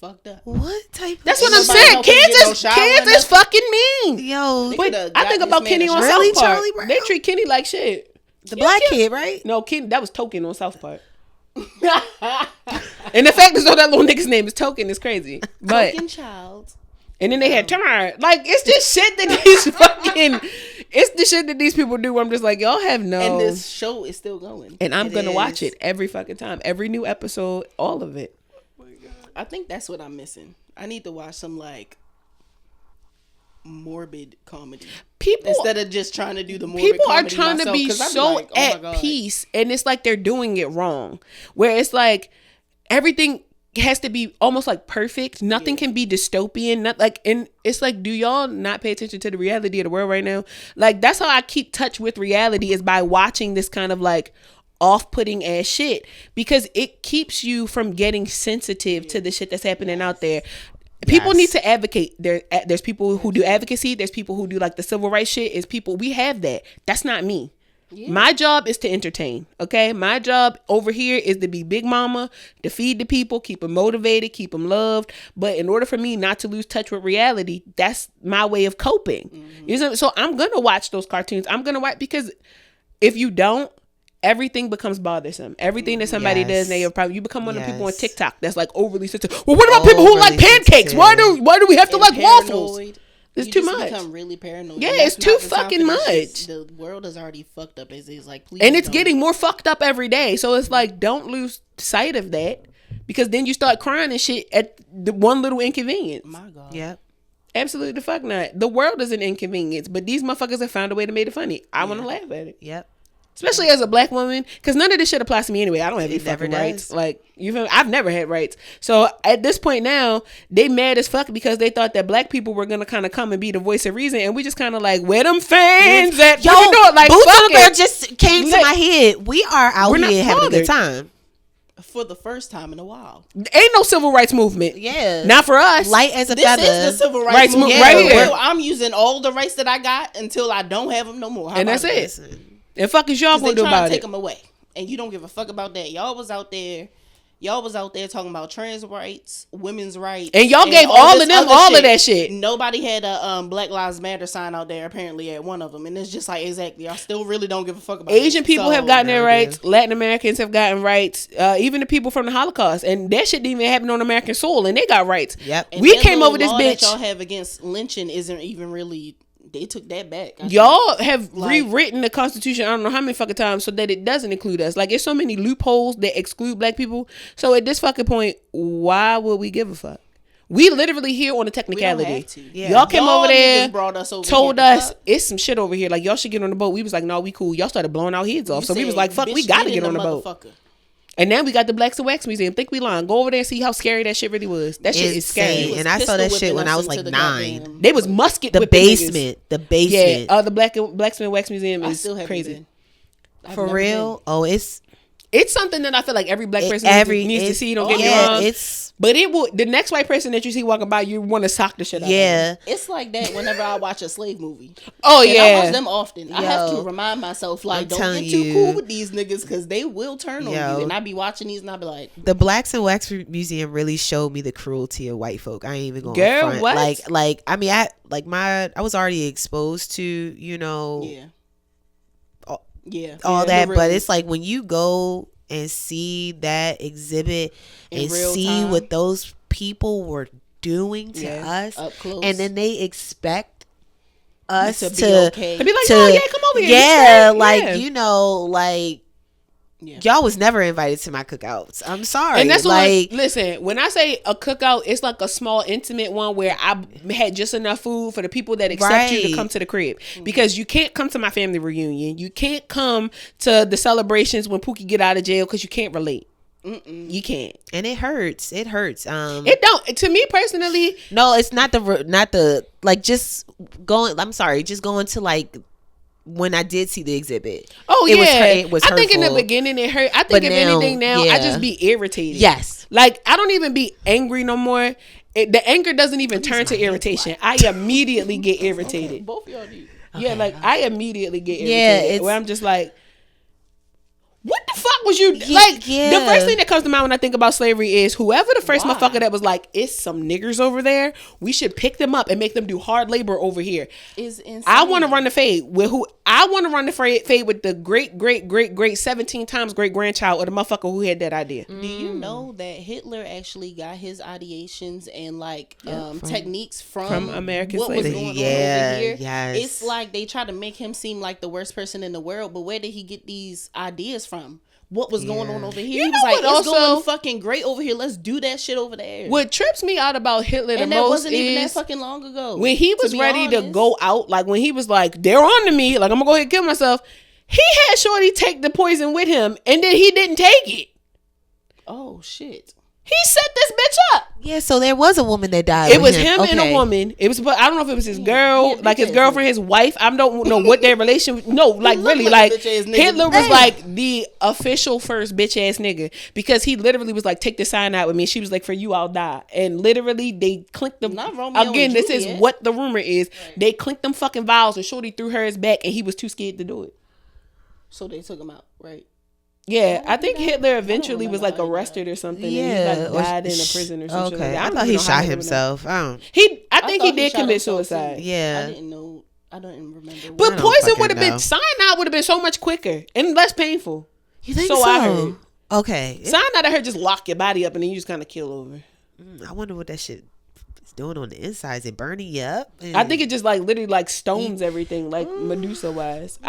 Fucked up. What type? That's what I'm saying. Kids is fucking mean. Yo, but I think about Kenny on South Park. Charlie Brown? They treat Kenny like shit. The black kid, right? No, Kenny. That was Token on South Park. And the fact is, though, that little nigga's name is Token is crazy. But Token child. And then they had Tamar. Like, it's just shit that these it's the shit that these people do where I'm just like, y'all have no. And this show is still going. And I'm going to watch it every fucking time. Every new episode, all of it. I think that's what I'm missing. I need to watch some like morbid comedy. People instead of just trying to do the morbid people comedy are trying myself, to be so like, at peace, and it's like they're doing it wrong. Where it's like everything has to be almost like perfect. Nothing can be dystopian. Not like, and it's like, do y'all not pay attention to the reality of the world right now? Like, that's how I keep touch with reality, is by watching this kind of like off-putting ass shit, because it keeps you from getting sensitive to the shit that's happening out there. People need to advocate. There's people who do advocacy. There's people who do like the civil rights shit. Is people, we have that. That's not me. Yeah. My job is to entertain. Okay, my job over here is to be big mama, to feed the people, keep them motivated, keep them loved. But in order for me not to lose touch with reality, that's my way of coping. Mm-hmm. You know, so I'm gonna watch those cartoons. I'm gonna watch, because if you don't, everything becomes bothersome. Everything that somebody does, now you become one of the people on TikTok that's like overly sensitive. Well, what about people who like pancakes? Why do we have to like waffles? It's too much. Become really paranoid. Yeah, it's too fucking much. The world is already fucked up as is. Like, please, and it's getting more fucked up every day. So it's like, don't lose sight of that, because then you start crying and shit at the one little inconvenience. My God. Yep. Absolutely the fuck not. The world is an inconvenience, but these motherfuckers have found a way to make it funny. I want to laugh at it. Yep. Especially as a black woman, because none of this shit applies to me anyway. I don't have any fucking rights. Like, you feel me? I've never had rights. So at this point now, they mad as fuck because they thought that black people were gonna kind of come and be the voice of reason, and we just kind of like, where them fans at? Yo, like, Boots on the Girl just came to my head. We are out here having a good time. For the first time in a while. Ain't no civil rights movement. Yeah. Not for us. Light as a feather. This is the civil rights movement. Right here. I'm using all the rights that I got until I don't have them no more. And that's it. And fuck is y'all gonna do about it? Take them away, and you don't give a fuck about that. Y'all was out there talking about trans rights, women's rights, and y'all gave all of them all of that shit. Nobody had a Black Lives Matter sign out there apparently at one of them, and it's just like, exactly, y'all still really don't give a fuck about Asian people have gotten their rights. Latin Americans have gotten rights. Even the people from the Holocaust, and that shit didn't even happen on American soil, and they got rights. Yep. And we came over this bitch. That y'all have against lynching isn't even really. They took that back. Y'all have rewritten the Constitution I don't know how many fucking times so that it doesn't include us. Like, there's so many loopholes that exclude black people. So at this fucking point, why would we give a fuck? We literally here on the technicality. We don't have to. Yeah. Y'all came over there, brought us over told us it's some shit over here. Like, y'all should get on the boat. We was like, no, we cool. Y'all started blowing our heads off. So we was like, fuck, we gotta get on the boat. And now we got the Blacks and Wax Museum. Think we lying. Go over there and see how scary that shit really was. That shit is scary. And I saw that shit when I was like 9. They was musket the basement. The basement. Yeah, the Blacksmith Wax Museum is crazy. For real? Oh, it's something that I feel like every black person needs to see. Don't get me wrong. But it will. The next white person that you see walking by, you want to sock the shit out of them. It's like that whenever I watch a slave movie. Oh, and yeah. I watch them often. I have to remind myself, like, don't get too cool with these niggas, because they will turn on you. And I be watching these and I be like, the Blacks and Wax Museum really showed me the cruelty of white folk. I ain't even going to front. What? Like I mean, I was already exposed to, you know, all that, but it's like when you go and see that exhibit and see what those people were doing to us, and then they expect us To to be okay. To be like, to- oh yeah, come over here. Yeah, It's great. like Yeah. you know, like Yeah. y'all was never invited to my cookouts. I'm sorry. And that's like what, listen, when I say a cookout, it's like a small, intimate one where I had just enough food for the people that accept you to Right. come to the crib. Because you can't come to my family reunion. You can't come to the celebrations when Pookie get out of jail because you can't relate. You can't. and it hurts. It hurts. It don't. To me personally, No, it's not the like just going. I'm sorry, just going to like when I did see the exhibit. oh it yeah, it was I think in the hurtful. beginning it hurt. I think But if now, anything now, I yeah. just be irritated. Yes. Like I don't even be angry no more. The anger doesn't even turn to irritation. I immediately get irritated. Both y'all do. Yeah, like I immediately get irritated. Yeah, it's- where I'm just like, what the fuck was you Yeah, like? yeah. The first thing that comes to mind when I think about slavery is whoever the first Why? motherfucker that was like, it's some niggers over there. We should pick them up and make them do hard labor over here. Is insane. I want to run the fade with who I want to run the fade with the great 17 times great grandchild of the motherfucker who had that idea. Do you know that Hitler actually got his ideations and like techniques from American what was slavery. going on Yeah, over here? yes. It's like they try to make him seem like the worst person in the world, but where did he get these ideas from? What was going on over here? You He know was like, what it's also- going fucking great over here. Let's do that shit over there. What trips me out about Hitler the and that most wasn't even that is fucking long ago. when he was be ready to honest. go out, like when he was like, they're on to me, like I'm gonna go ahead and kill myself. He had Shorty take the poison with him, and then he didn't take it. Oh shit. He set this bitch up. Yeah, so there was a woman that died. It with was him and a Okay. woman. It was, but I don't know if it was his girl, yeah, like his bitch-ass girlfriend, his wife. I don't know what their relation. No, like looked really, like a like bitch-ass nigga. Hitler was Damn. like the official first bitch ass nigga because he literally was like, take the sign out with me. She was like, for you, I'll die. And literally, they clinked them. Not Romeo Again, and this is Juliet. what the rumor is. They clinked them fucking vials, and Shorty threw hers back, and he was too scared to do it. So they took him out, right? Yeah, I think he died? Hitler I eventually don't was remember like how he arrested or something. Yeah, and he like or died in a prison or something. Okay, Like that. I don't thought even he know how shot Hitler went out. himself. I don't. I think he thought did shot commit himself, too. suicide. Yeah. I didn't know. I don't even remember. But I don't poison fucking would have been know. cyanide would have been so much quicker and less painful. You think So so? I heard. Okay. Cyanide, I heard, just lock your body up and then you just kind of kill over. I wonder what that shit is doing on the inside. Is it burning you up? I think it just like literally like stones everything, like Medusa wise.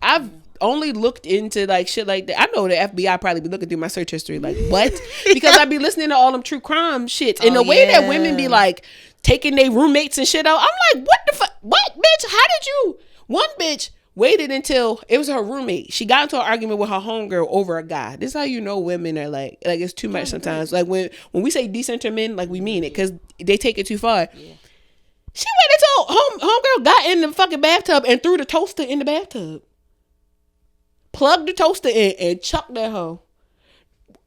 I've only looked into like shit like that. I know the FBI probably be looking through my search history like what? Because I be listening to all them true crime shit. And the way that women be like taking their roommates and shit out, I'm like, what the fuck? What, bitch? How did you? One bitch waited until it was her roommate. She got into an argument with her homegirl over a guy. This is how you know women are like it's too much sometimes. Like when we say decent men, like we mean it because they take it too far. Yeah. She waited till homegirl got in the fucking bathtub and threw the toaster in the bathtub. Plugged the toaster in and chucked that hoe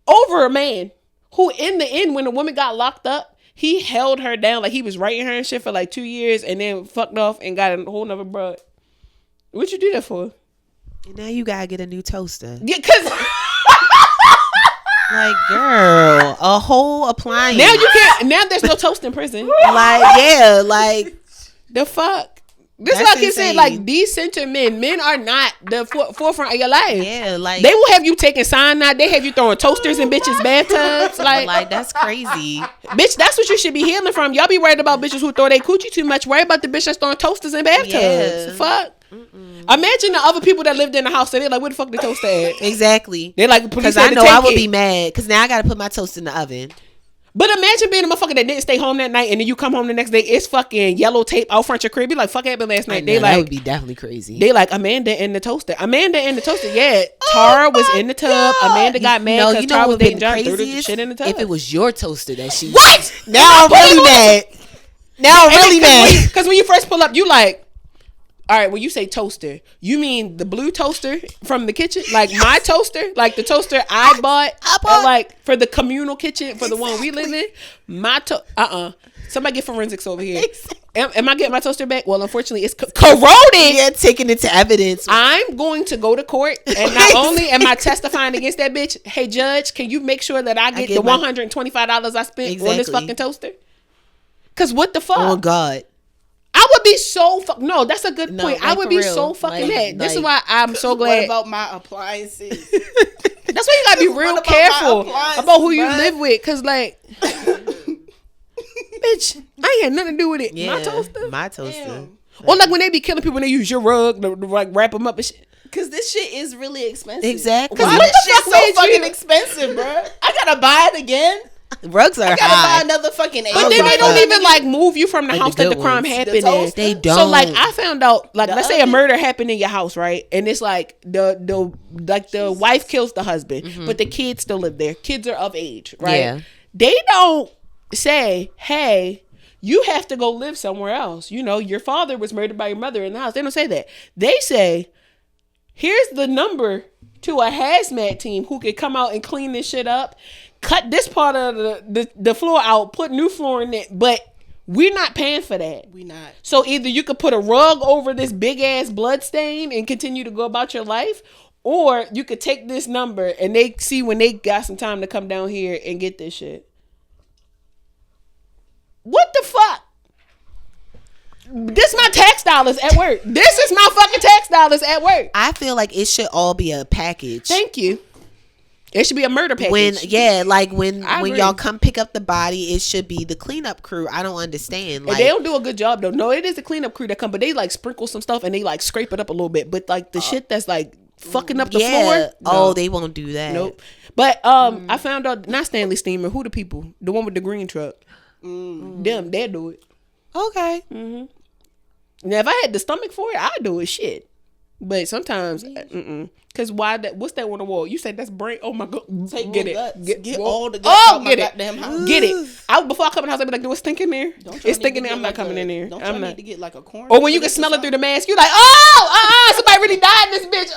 over a man who in the end when the woman got locked up, he held her down like he was writing her and shit for like 2 years and then fucked off and got a whole nother broad. What you do that for? And now you gotta get a new toaster. Yeah, cause Like, girl, a whole appliance. now you can't. Now there's no toast in prison. Like, yeah, like The fuck. This That's like you said, insane. like decent men. Men are not the forefront of your life. yeah, like They will have you taking cyanide. They have you throwing toasters in bitches' bathtubs. like that's crazy. Bitch, that's what you should be healing from. Y'all be worried about bitches who throw their coochie too much. Worry about the bitch that's throwing toasters in bathtubs. Yeah. Fuck. Imagine the other people that lived in the house and they're like, where the fuck the toaster at? Exactly. They're like, police Because had I to know take I would it. be mad. Because now I gotta put my toast in the oven. But imagine being a motherfucker that didn't stay home that night and then you come home the next day, it's fucking yellow tape out front your crib. Be like, fuck happened last night. They that like, would be definitely crazy. they like Amanda in the toaster. Amanda in the toaster. Yeah, Tara was in the tub. God. Amanda got mad No, because you know Tara was what would dating be John. Threw the craziest? shit in the tub. If it was your toaster that she what? used. Now I'm really mad. Now I'm really mad. Because when you first pull up, you like, all right, when you say toaster, you mean the blue toaster from the kitchen? Like my toaster? Like the toaster I bought? Like for the communal kitchen, for the one we live in? My Somebody get forensics over here. Am I getting my toaster back? Well, unfortunately, it's corroded. Yeah, taking it to evidence. I'm going to go to court, and not only am I testifying against that bitch, hey, judge, can you make sure that I get the $125 I spent on this fucking toaster? Because what the fuck? Oh, God. I would be so no. That's a good No, point. I like, would for be real. so fucking Like- mad. This is like- why I'm so What glad. about my appliances? That's why you gotta be real about my careful appliances, about who you bruh? live with, cause like, bitch, I ain't had nothing to do with it. Yeah, My toaster. My toaster. Damn. Or like when they be killing people, when they use your rug to like wrap them up and shit. Cause this shit is really expensive. Exactly. Why What this the shit fuck so made fucking you- expensive, bro? I gotta buy it again. Rugs are I gotta high. buy another fucking. But then they don't even like move you from the Like house the that the good crime ones. happened The in. toaster? They don't. So like I found out, like The let's say a oven? murder happened in your house, right? And it's like the wife kills the husband, but the kids still live there. Kids are of age, right? Yeah. They don't say, "Hey, you have to go live somewhere else." You know, your father was murdered by your mother in the house. They don't say that. They say, "Here's the number to a hazmat team who could come out and clean this shit up, cut this part of the floor out, put new floor in it, but we're not paying for that." We not. So either you could put a rug over this big ass blood stain and continue to go about your life, or you could take this number and they see when they got some time to come down here and get this shit. What the fuck? This my tax dollars at work. This is my fucking tax dollars at work. I feel like it should all be a package. Thank you. It should be a murder package. When I agree. y'all come pick up the body, it should be the cleanup crew. I don't understand. And Like they don't do a good job though. No, it is the cleanup crew that come, but they like sprinkle some stuff and they like scrape it up a little bit. But like the shit that's like fucking up the floor. No. Oh, they won't do that. Nope. But I found out not Stanley Steamer. Who the people? The one with the green truck. Them, they do it. Okay. Now if I had the stomach for it, I'd do it. Shit. But sometimes, cause why? What's that on the wall? You said that's brain. Oh my god, get it. Get well, all the guts out my get it. goddamn house. Get it. Before I come in the house, I'd be like, "Do it stink in there? Don't y'all It's need stinking to there. I'm get not coming in there. Don't I'm y'all not." need to get like a corner? Or when you can smell it through the mask, you're like, "Oh, somebody really died in this bitch."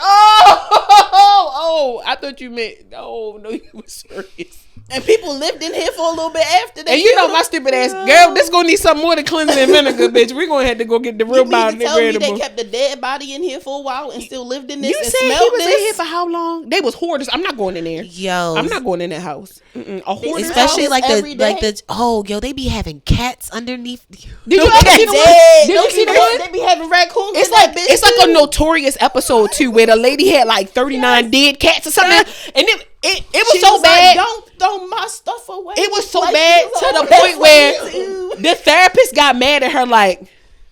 Oh, I thought you meant. No, you were serious. And people lived in here for a little bit after they. And you know killed my them. stupid ass girl, this gonna need something more than cleansing and vinegar, bitch. We're gonna have to go get the real You mean to tell me they biodegradable. kept the dead body in here for a while and still lived in this You and said he smelled was this? in here for how long? They was hoarders. I'm not going in there. Yo. I'm not going in that house. A hoarder Especially house? like every they be having cats underneath. Did you ever see the one? Did you Don't see the they- one? They be having raccoons. It's in that like bitch it's like too. a notorious episode too, where the lady had like 39 dead cats or something, and it was She so was bad. Like, don't throw my stuff away. It was so Like, bad she was to like, the "That's point what you where do." the therapist got mad at her. Like,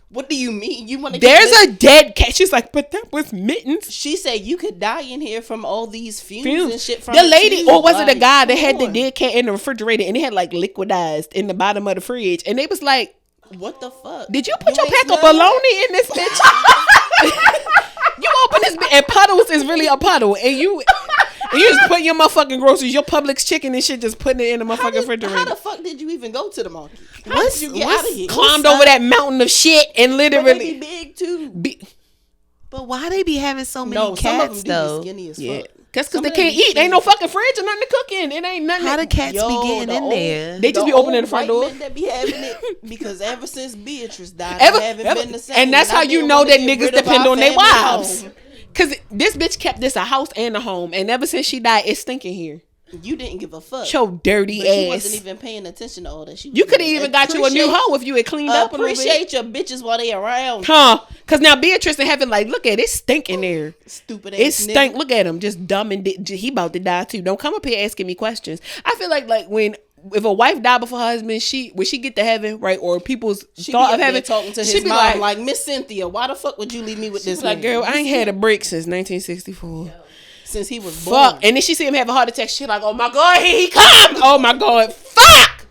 What do you mean? You want to? there's a dead cat. She's like, but that was Mittens. She said you could die in here from all these fumes and shit. From The it lady, too. or was it a Like, guy that come had the on. dead cat in the refrigerator and it had like liquidized in the bottom of the fridge, and they was like, What the fuck? "Did you put your ain't pack of smell bologna in this bitch?" You open this bitch, and puddles is really a puddle, and you just put your motherfucking groceries, your Publix chicken and shit, just putting it in the motherfucking refrigerator. How the fuck did you even go to the market? How What's- did you get what's- out of here? Climbed over that mountain of shit and But they be literally. big too. But why they be having so many No, some of cats them though? be skinny as Yeah, fuck. because Some they of them can't be eat. Ain't no skinny. fucking fridge or nothing to cook in. It ain't nothing. How the cats Yo, be getting the in old- there? They just be opening the front white door. men that be having it because ever since Beatrice died, Ever- I haven't ever- been the same. and that's I how you didn't know wanna that get niggas rid of depend our on their family wives. home. Cause this bitch kept this a house and a home, and ever since she died, it's stinking here. You didn't give a fuck. Your dirty But you ass. wasn't even paying attention to all that. She was You could have doing. even got you a new hoe if you had cleaned up a little bit. Appreciate your bitches while they around. Huh? Cause now Beatrice and Heaven like, look at it, it's stinking there. Stupid ass. It stink. nigga. Look at him, just dumb and he about to die too. Don't come up here asking me questions. I feel like when if a wife died before her husband, when she get to heaven, right, or people's She thought be of up heaven, there talking to she his be mom like Miss Cynthia. Why the fuck would you leave me with this like, nigga? girl, I ain't had a break since 1964. Since he was born. Fuck. And then she see him have a heart attack. She like, oh my god, here he come. Oh my god, fuck.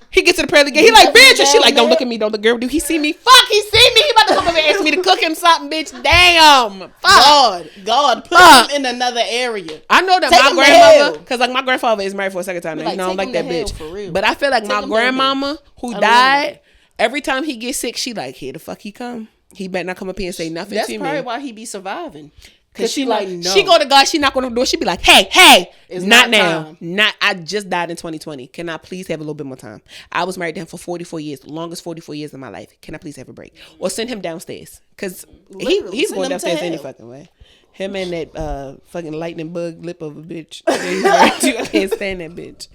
He gets to the prayer again. He like, bitch. And she like, don't look at me. Don't look, girl. Do he see me? Fuck, he see me. He about to come over and ask me to cook him something, bitch. Damn. Fuck. God, put Fuck. him in another area. I know that Take my him to grandmother, hell. because like my grandfather is married for a second time now. Like, You know, I'm take like him that to hell bitch. for real. But I feel like Take my him to grandmama who I don't died, every time he gets sick, she like, here the fuck he come. He better not come up here and say nothing That's to probably me. why he be surviving. Cause she like, no. she go to God, she knock on the door, she be like, hey, It's not not now. time. Not, I just died in 2020. Can I please have a little bit more time? I was married to him for 44 years, the longest 44 years of my life. Can I please have a break? Or send him downstairs. Cause Literally, he's send going him to downstairs any hell. fucking way. Him and that fucking lightning bug lip of a bitch. That he's married to. I can't stand that bitch.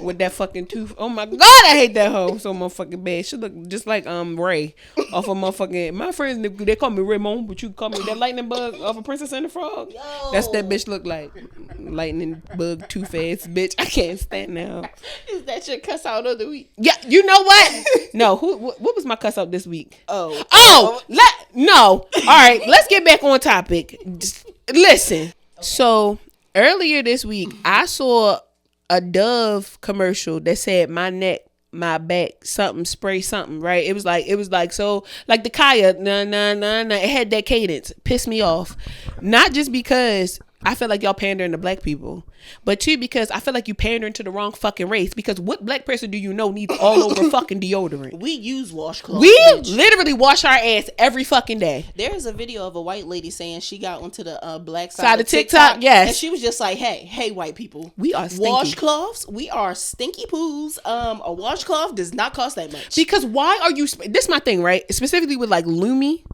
with that fucking tooth. Oh my god, I hate that hoe so motherfucking bad. She look just like Ray off of motherfucking. My friends they call me Raymond, but you call me that lightning bug off of Princess and the Frog. Yo. That's that bitch look like. Lightning bug tooth ass bitch. I can't stand now. Is that your cuss out of the week? Yeah, you know what? No, what was my cuss out this week? Oh, No. All right, let's get back on topic. Just listen. So earlier this week, I saw a Dove commercial that said my neck, my back, something spray something. Right? It was like so like the Kaya. Nah. It had that cadence. Pissed me off. Not just because I feel like y'all pandering to black people, but two, because I feel like you pandering to the wrong fucking race. Because what black person do you know needs all over fucking deodorant? we use washcloths. We bitch. literally wash our ass every fucking day. There's a video of a white lady saying she got onto the black Side side of of TikTok, yes. and she was just like, hey, white people, We are stinky. washcloths. We are stinky poos. A washcloth does not cost that much. Because why are you? This is my thing, right? Specifically with like Lumi,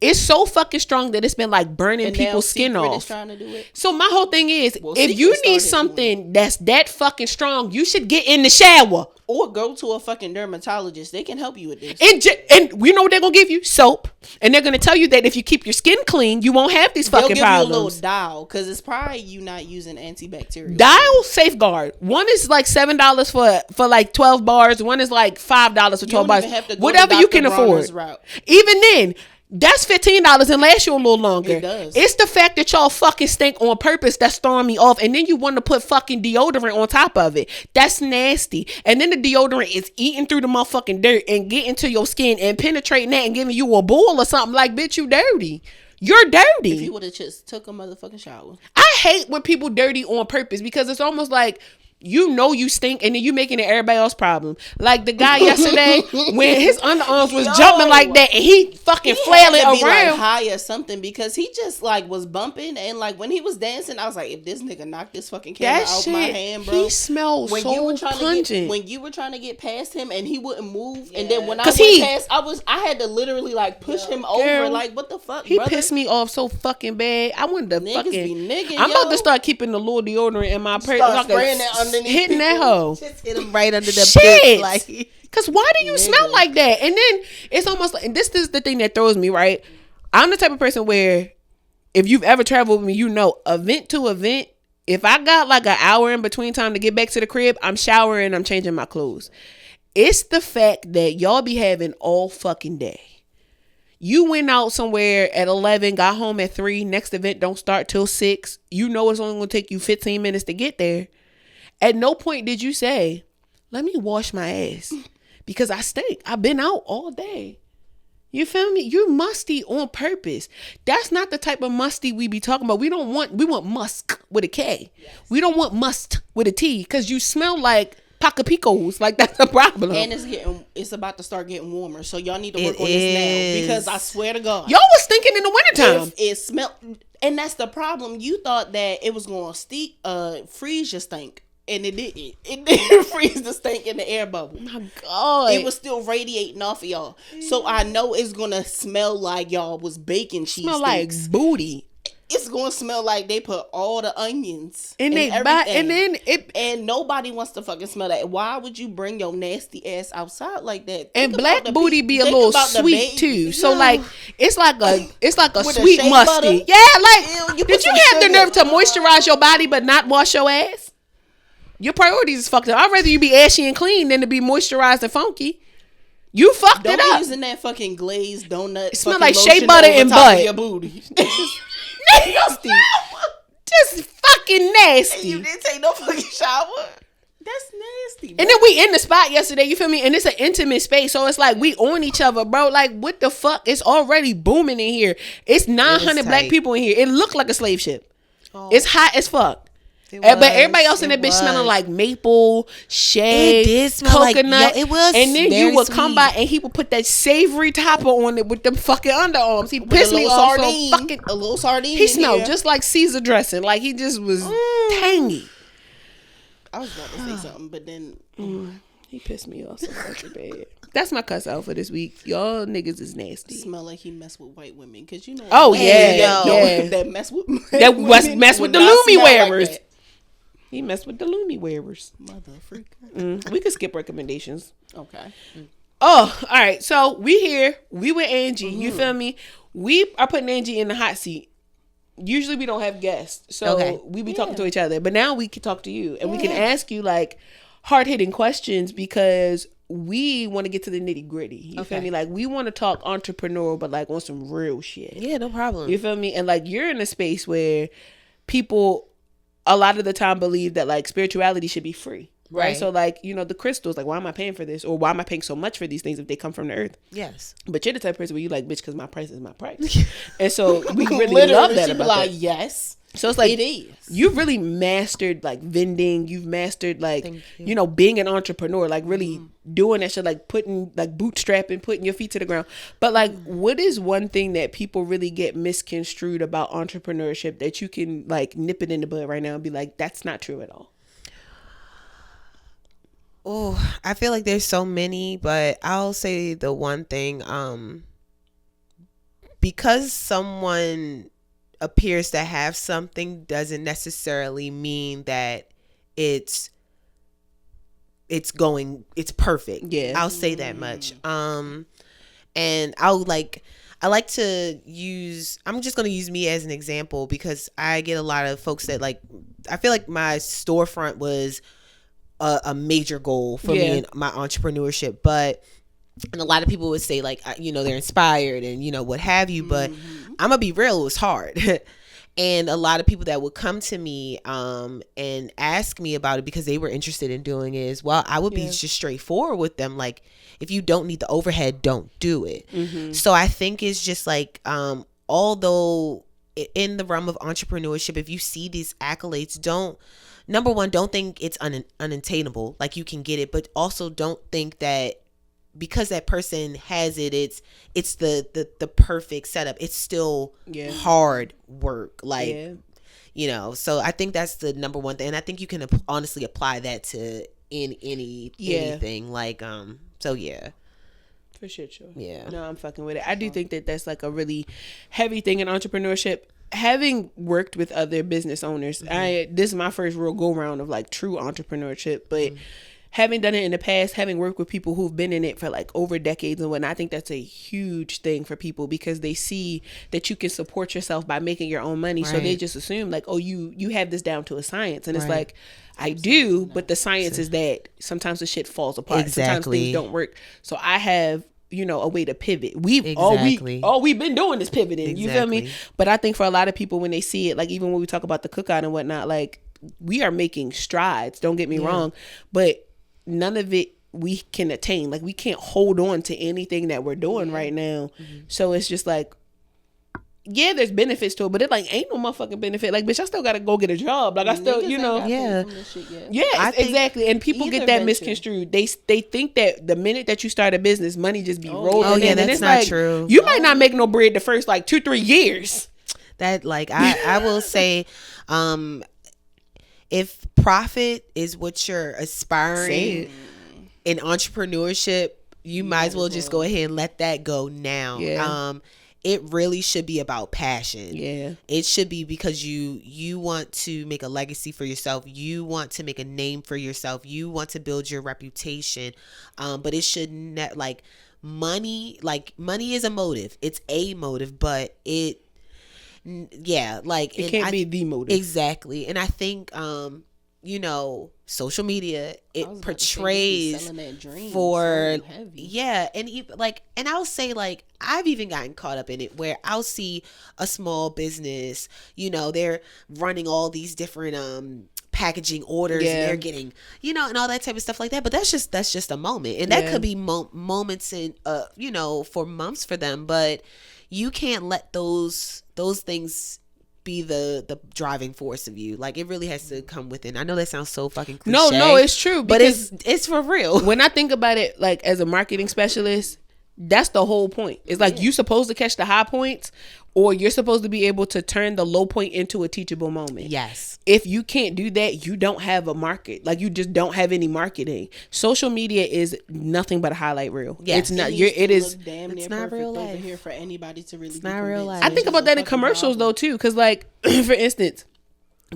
it's so fucking strong that it's been like burning And now people's skin Secret off. is trying to do it. So my whole thing is, Well, if Secret you started need doing something that's that fucking strong, you should get in the shower. Or go to a fucking dermatologist. They can help you with this. And you know what they're gonna give you? Soap. And they're gonna tell you that if you keep your skin clean, you won't have these They'll fucking give you a little problems. dial because it's probably you not using antibacterial. Dial Safeguard. One is like $7 for like 12 bars. One is like $5 for 12 don't bars. even have to go Whatever the you Dr. can afford. Bronner's route. Even then, that's $15 and lasts you a little longer. It does. It's the fact that y'all fucking stink on purpose that's throwing me off, and then you want to put fucking deodorant on top of it. That's nasty. And then the deodorant is eating through the motherfucking dirt and getting to your skin and penetrating that and giving you a bull or something. Like, bitch, you dirty. You're dirty. If you would have just took a motherfucking shower. I hate when people dirty on purpose because it's almost like you know you stink and then you making it everybody else's problem. Like the guy yesterday when his underarms was jumping like that and he fucking flailing had to be around. like high or something because he just like was bumping and like when he was dancing, I was like, if this nigga knocked this fucking camera That out shit, my hand, bro. he smells when so you were trying pungent. to get, when you were trying to get past him and he wouldn't move, and then when I 'Cause went he- past, I had to literally like push him over. Girl, Like what the fuck, He brother? pissed me off so fucking bad. I wanted to Niggas fucking. be nigging, I'm about yo. to start keeping the little deodorant in my purse. Start spraying that underneath hitting that people. hoe. Just hit him right under the Shit. pit, like. Cause why do you smell like that? And then it's almost like, and this is the thing that throws me, right? I'm the type of person where if you've ever traveled with me, you know, event to event, if I got like an hour in between time to get back to the crib, I'm showering, I'm changing my clothes. It's the fact that y'all be having all fucking day. You went out somewhere at 11, got home at 3, next event don't start till 6. You know it's only going to take you 15 minutes to get there. At no point did you say, let me wash my ass because I stink. I've been out all day. You feel me? You're musty on purpose. That's not the type of musty we be talking about. We want musk with a K. Yes. We don't want must with a T because you smell like Pacapicos. Like that's a problem. And it's about to start getting warmer, so y'all need to work on this now because I swear to God, y'all was thinking in the wintertime. if it smelled, and that's the problem. You thought that it was going to freeze your stink. And it didn't. It didn't freeze the stink in the air bubble. Oh my God. It was still radiating off of y'all. So I know it's gonna smell like y'all was baking cheese. Smell like booty. It's gonna smell like they put all the onions And they everything. and then and nobody wants to fucking smell that. Why would you bring your nasty ass outside like that? and Think black about the booty pe- be a think little about the sweet baby. too. So Yeah. like it's like a With a sweet shea musty. butter? Yeah, like Ew, you did put you some have the sugar. nerve to moisturize your body but not wash your ass? Your priorities is fucked up. I'd rather you be ashy and clean than to be moisturized and funky. You fucked Don't it be up. using that fucking glazed donut. It smell like shea butter and butt. Your booty. Nasty. Just fucking nasty. You didn't take no fucking shower. That's nasty. And then we in the spot yesterday, you feel me? And it's an intimate space, so it's like we on each other, bro. Like, what the fuck? It's already booming in here. It's 900 black tight. people in here. It looked like a slave ship. Oh. It's hot as fuck. It But was, everybody else in it that bitch was. smelling like maple, shea, It did smell like- coconut. yo, it was and then you very would come sweet. by and he would put that savory topper on it with them fucking underarms. He With pissed a me little off sardine. so fucking. A little sardine. He in smelled here. just like Caesar dressing. Like he just was tangy. I was about to say something, but then He pissed me off so fucking bad. That's my cuss out for this week. Y'all niggas is nasty. smell like he messed with white women because you know. Oh, that- yeah, that yeah. that mess with That mess with would the not Lumi smell like wearers. that. He messed with the Lumi wearers. Mother freaker. We could skip recommendations. Okay. Oh, all right. So we here. We with Angie. You feel me? We are putting Angie in the hot seat. Usually we don't have guests, so we be talking to each other. But now we can talk to you, and we can ask you like hard hitting questions because we want to get to the nitty gritty. You feel me? Like we want to talk entrepreneur, but like on some real shit. Yeah, no problem. You feel me? And like you're in a space where people a lot of the time believe that like spirituality should be free. Right. So like, you know, the crystals, like, why am I paying for this? Or why am I paying so much for these things if they come from the earth? Yes. But you're the type of person where you like, bitch, because my price is my price. And so we really love that about like, that. yes. So it's like, it is. You've really mastered like vending. You've mastered like, you know, being an entrepreneur, like really doing that shit, like putting, like bootstrapping, putting your feet to the ground. But like, what is one thing that people really get misconstrued about entrepreneurship that you can like nip it in the bud right now and be like, that's not true at all? Oh, I feel like there's so many, but I'll say the one thing, because someone appears to have something doesn't necessarily mean that it's perfect. Yeah. I'll say that much. And I like to use, I'm just going to use me as an example because I get a lot of folks that like, I feel like my storefront was a major goal for me in my entrepreneurship, and a lot of people would say like, you know, they're inspired and, you know, what have you, but I'm gonna be real, it was hard. And a lot of people that would come to me and ask me about it because they were interested in doing it as well, I would be just straightforward with them, like, if you don't need the overhead, don't do it. So I think it's just like, although in the realm of entrepreneurship, if you see these accolades, number one, don't think it's unattainable, like you can get it, but also don't think that because that person has it, it's the perfect setup. It's still hard work, like, you know. So I think that's the number one thing, and I think you can honestly apply that to anything, like So yeah. For sure. Yeah. No, I'm fucking with it. I do think that that's like a really heavy thing in entrepreneurship. Having worked with other business owners, this is my first real go round of like true entrepreneurship, but having done it in the past, having worked with people who've been in it for like over decades and whatnot, I think that's a huge thing for people because they see that you can support yourself by making your own money. Right. So they just assume like, oh, you have this down to a science. And it's like, I do, but the science is that sometimes the shit falls apart. Sometimes things don't work. So I have, you know, a way to pivot. We've been doing this pivoting. You feel me? But I think for a lot of people when they see it, like even when we talk about the cookout and whatnot, like we are making strides. Don't get me wrong, but none of it we can attain. Like we can't hold on to anything that we're doing right now. So it's just like, yeah, there's benefits to it, but it like ain't no motherfucking benefit. Like, bitch, I still gotta go get a job. Like I still, you know, exactly. And people get that misconstrued. They think that the minute that you start a business, money just be rolling. Oh yeah, in. that's and it's not like, true. You might not make no bread the first like 2-3 years. That like I will say, if profit is what you're aspiring in entrepreneurship, you might as well just go ahead and let that go now. It really should be about passion. It should be because you want to make a legacy for yourself. You want to make a name for yourself. You want to build your reputation. But it should not like money is a motive. It's a motive, but it can't be the motive. Exactly. And I think you know, social media, it portrays for and I'll say like I've even gotten caught up in it where I'll see a small business, you know, they're running all these different packaging orders and they're getting, you know, and all that type of stuff like that, but that's just a moment, and that could be moments in you know, for months for them, but you can't let those things be the driving force of you. Like it really has to come within. I know that sounds so fucking cliche. No, it's true. But it's for real. When I think about it, like as a marketing specialist, that's the whole point. It's like you supposed to catch the high points, or you're supposed to be able to turn the low point into a teachable moment. Yes. If you can't do that, you don't have a market. Like you just don't have any marketing. Social media is nothing but a highlight reel. Yes. It's not. It's not real life over here for anybody to really. It's not real life. I think about that in commercials though too, because like for instance,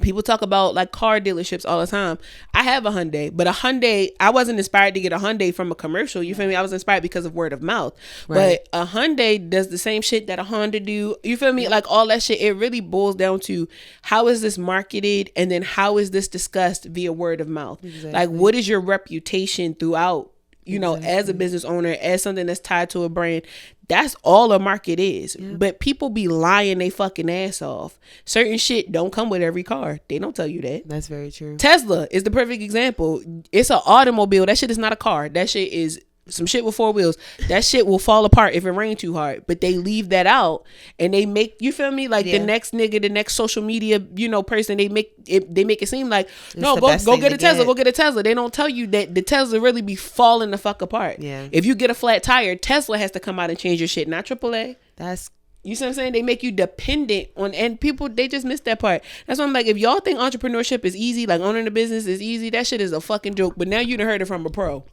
People talk about like car dealerships all the time. I have a Hyundai, but a Hyundai, I wasn't inspired to get a Hyundai from a commercial. You feel me? I was inspired because of word of mouth. Right. But a Hyundai does the same shit that a Honda do. You feel me? Like all that shit. It really boils down to how is this marketed, and then how is this discussed via word of mouth? Exactly. Like what is your reputation throughout? You know, as a business owner, as something that's tied to a brand, that's all a market is. But people be lying they fucking ass off. Certain shit don't come with every car. They don't tell you that. That's very true. Tesla is the perfect example. It's an automobile. That shit is not a car. That shit is some shit with 4 wheels. That shit will fall apart if it rains too hard. But they leave that out, and they make, you feel me, like the next nigga, the next social media, you know, person, they make it seem like, no, go get a Tesla, go get a Tesla. They don't tell you that the Tesla really be falling the fuck apart. Yeah. If you get a flat tire, Tesla has to come out and change your shit, not AAA. That's You see what I'm saying? They make you dependent on, and people, they just miss that part. That's why I'm like, if y'all think entrepreneurship is easy, like owning a business is easy, that shit is a fucking joke. But now you done heard it from a pro.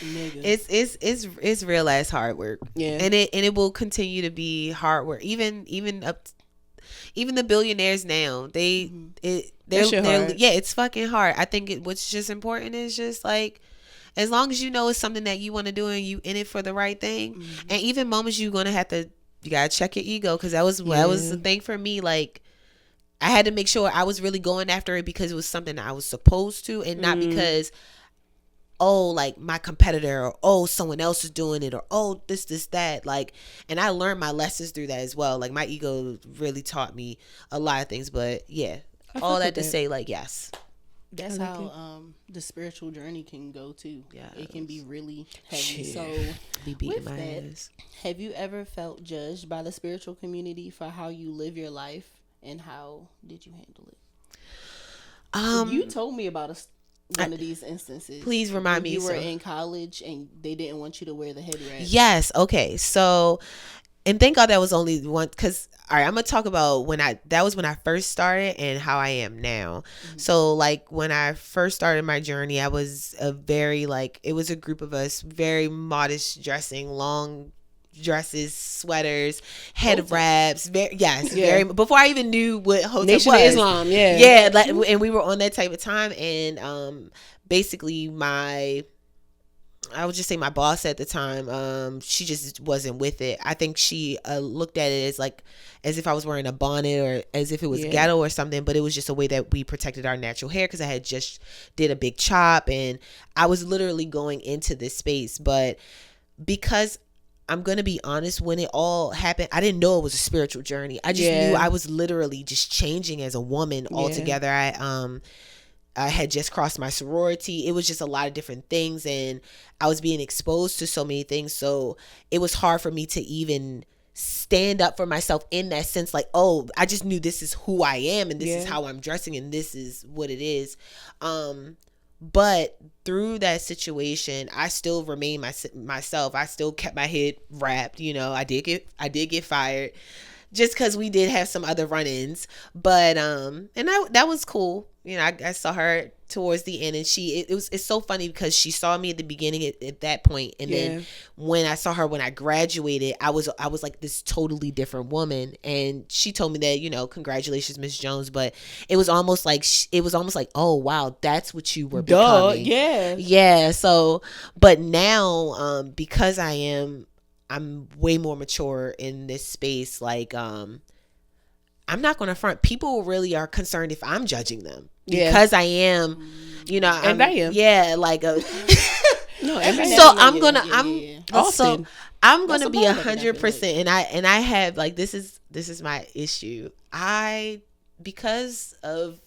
It's real ass hard work. Yeah. And it will continue to be hard work. Even the billionaires now, they're hard. yeah, it's fucking hard. I think what's just important is just like, as long as you know it's something that you want to do and you in it for the right thing, and even moments you gotta check your ego, because that was the thing for me. Like, I had to make sure I was really going after it because it was something I was supposed to, and not because, oh, like my competitor, or oh, someone else is doing it, or oh, this that. Like, and I learned my lessons through that as well. Like, my ego really taught me a lot of things. But yeah, all that to say, like, yes. That's how the spiritual journey can go too. Yeah, it can be really heavy. So, be beating with my that, ass. have you ever felt judged by the spiritual community for how you live your life, and how did you handle it? You told me about one of these instances. Please remind me. You were in college and they didn't want you to wear the head wrap. Yes. Okay. So, and thank God that was only one, because, all right, I'm going to talk about that was when I first started and how I am now. So, like, when I first started my journey, I was it was a group of us, very modest dressing, long dresses, sweaters, head wraps, very, before I even knew what Hotep Nation was. of Islam, yeah. Like, and we were on that type of time, and basically I would just say my boss at the time, she just wasn't with it. I think she looked at it as if I was wearing a bonnet, or as if it was ghetto or something, but it was just a way that we protected our natural hair, because I had just did a big chop, and I was literally going into this space. But because I'm going to be honest, when it all happened, I didn't know it was a spiritual journey. I just knew I was literally just changing as a woman altogether. I had just crossed my sorority. It was just a lot of different things, and I was being exposed to so many things. So it was hard for me to even stand up for myself in that sense. Like, oh, I just knew this is who I am, and this is how I'm dressing, and this is what it is. But through that situation, I still remained myself. I still kept my head wrapped. You know, I did get fired just because we did have some other run-ins. But and that was cool. You know, I saw her towards the end, and it's so funny because she saw me at the beginning at that point, and then when I saw her when I graduated, I was like this totally different woman, and she told me that, you know, congratulations, Miss Jones, but it was almost like oh wow, that's what you were becoming. Yeah. So, but now because I'm way more mature in this space. Like, I'm not going to front. People really are concerned if I'm judging them because I am, you know, and I am. Yeah. Like, no, so I'm going to be 100%. And I have, like, this is my issue. Because of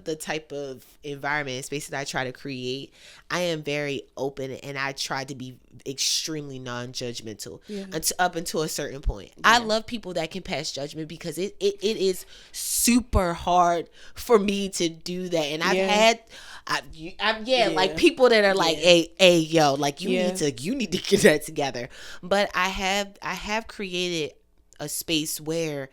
the type of environment and space that I try to create, I am very open, and I try to be extremely non-judgmental up until a certain point. I love people that can pass judgment, because it is super hard for me to do that. And like people that are like, hey, yo, like you need to get that together. But I have created a space where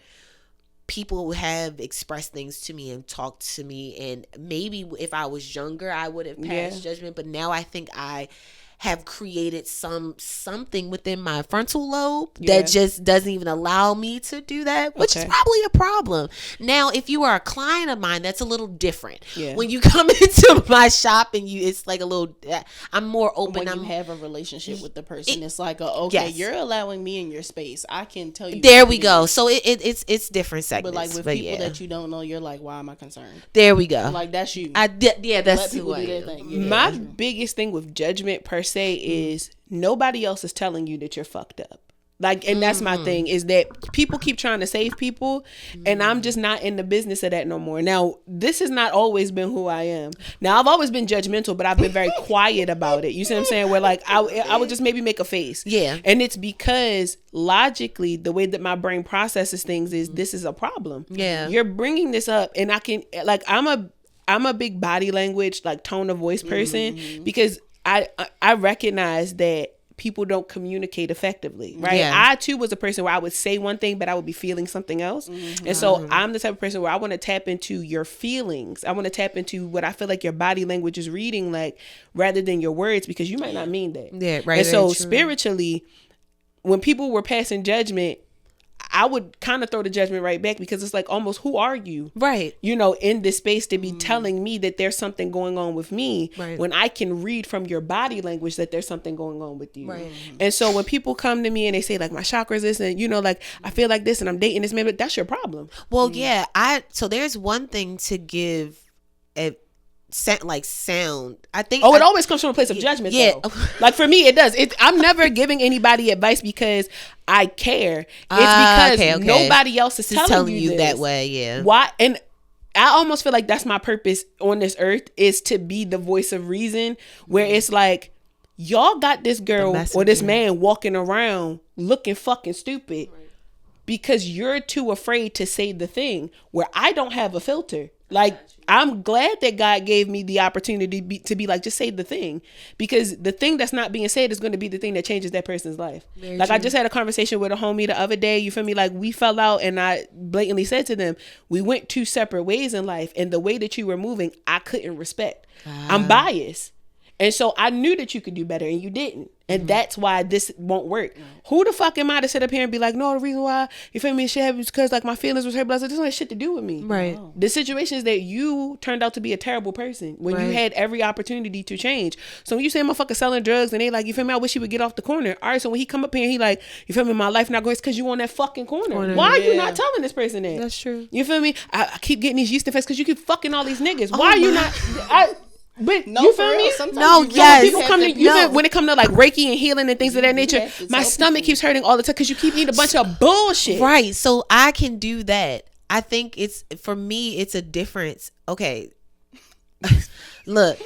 people have expressed things to me and talked to me, and maybe if I was younger I would have passed judgment, but now I think I have created something within my frontal lobe that just doesn't even allow me to do that, which is probably a problem. Now, if you are a client of mine, that's a little different. When you come into my shop and it's like a little, I'm more open. When you have a relationship with the person, it's like, you're allowing me in your space. I can tell you. There we go. So it's different segments. But like with people that you don't know, you're like, why am I concerned? There we go. Like that's you. That's who I am. My biggest thing with judgment per se is nobody else is telling you that you're fucked up. Like, and that's my thing, is that people keep trying to save people, and I'm just not in the business of that no more. Now, this has not always been who I am. Now, I've always been judgmental, but I've been very quiet about it. You see what I'm saying? Where like I would just maybe make a face. Yeah. And it's because logically, the way that my brain processes things is this is a problem. Yeah. You're bringing this up, and I can, like, I'm a big body language, like tone of voice person, because I recognize that people don't communicate effectively, right? I too was a person where I would say one thing, but I would be feeling something else. And so I'm the type of person where I want to tap into your feelings. I want to tap into what I feel like your body language is reading, like, rather than your words, because you might not mean that. Yeah, right. And so spiritually, when people were passing judgment, I would kind of throw the judgment right back, because it's like, almost, who are you? Right. You know, in this space to be telling me that there's something going on with me, when I can read from your body language that there's something going on with you. Right. And so when people come to me and they say like, my chakras this, and you know, like, I feel like this and I'm dating this man, but that's your problem. Well, yeah. So there's one thing to give sound. I think it always comes from a place of judgment. Yeah. Though. Like for me, it does. I'm never giving anybody advice because I care. It's because nobody else is telling you that way. Yeah. Why? And I almost feel like that's my purpose on this earth, is to be the voice of reason, where it's like, y'all got this girl or this man walking around looking fucking stupid because you're too afraid to say the thing, where I don't have a filter. Like, I'm glad that God gave me the opportunity to be like, just say the thing, because the thing that's not being said is going to be the thing that changes that person's life. Very like true. I just had a conversation with a homie the other day, you feel me? Like, we fell out and I blatantly said to them, we went two separate ways in life, and the way that you were moving, I couldn't respect. I'm biased. And so I knew that you could do better, and you didn't. And that's why this won't work. Who the fuck am I to sit up here and be like, no, the reason why, you feel me, shit happened is because like my feelings was hurt, but I was like, this don't have shit to do with me. Right. Wow. The situation is that you turned out to be a terrible person when you had every opportunity to change. So when you say motherfucker selling drugs and they like, you feel me, I wish he would get off the corner. All right, so when he come up here and he like, you feel me, my life not going, it's because you on that fucking corner. Why are you not telling this person that? That's true. You feel me? I keep getting these yeast infections because you keep fucking all these niggas. Why are you not... But no, you feel me? No, yes. People come to when it comes to like Reiki and healing and things of that nature, my stomach keeps hurting all the time because you keep eating a bunch of bullshit. Right. So I can do that. I think for me, it's a difference. Okay. Look,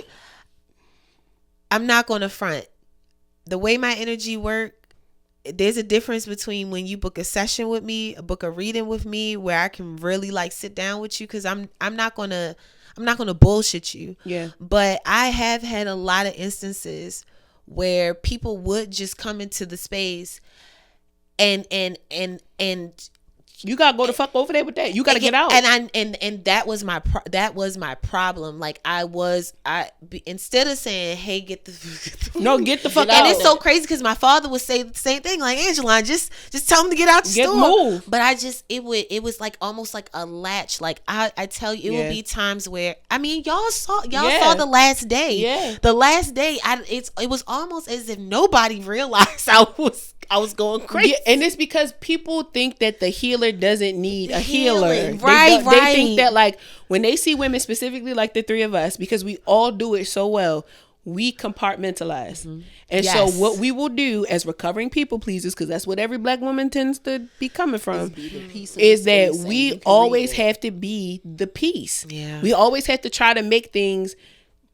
I'm not going to front. The way my energy works, there's a difference between when you book a session with me, book a reading with me, where I can really like sit down with you, because I'm not going to bullshit you. Yeah. But I have had a lot of instances where people would just come into the space and you gotta go the fuck over there with that. You gotta get out. And that was my problem. Like instead of saying, hey, get the fuck out. And it's so crazy because my father would say the same thing, like, Angeline, just tell him to get out the store. Move. But it was like almost like a latch. Like I tell you, it would be times where, I mean, y'all saw the last day. Yeah. The last day, it was almost as if nobody realized I was going crazy. Yeah, and it's because people think that the healer doesn't need a healer. Right. They think that like when they see women, specifically like the three of us, because we all do it so well, we compartmentalize. Mm-hmm. And so what we will do as recovering people pleasers, because that's what every black woman tends to be coming from, is that we always have to be the peace. Yeah. We always have to try to make things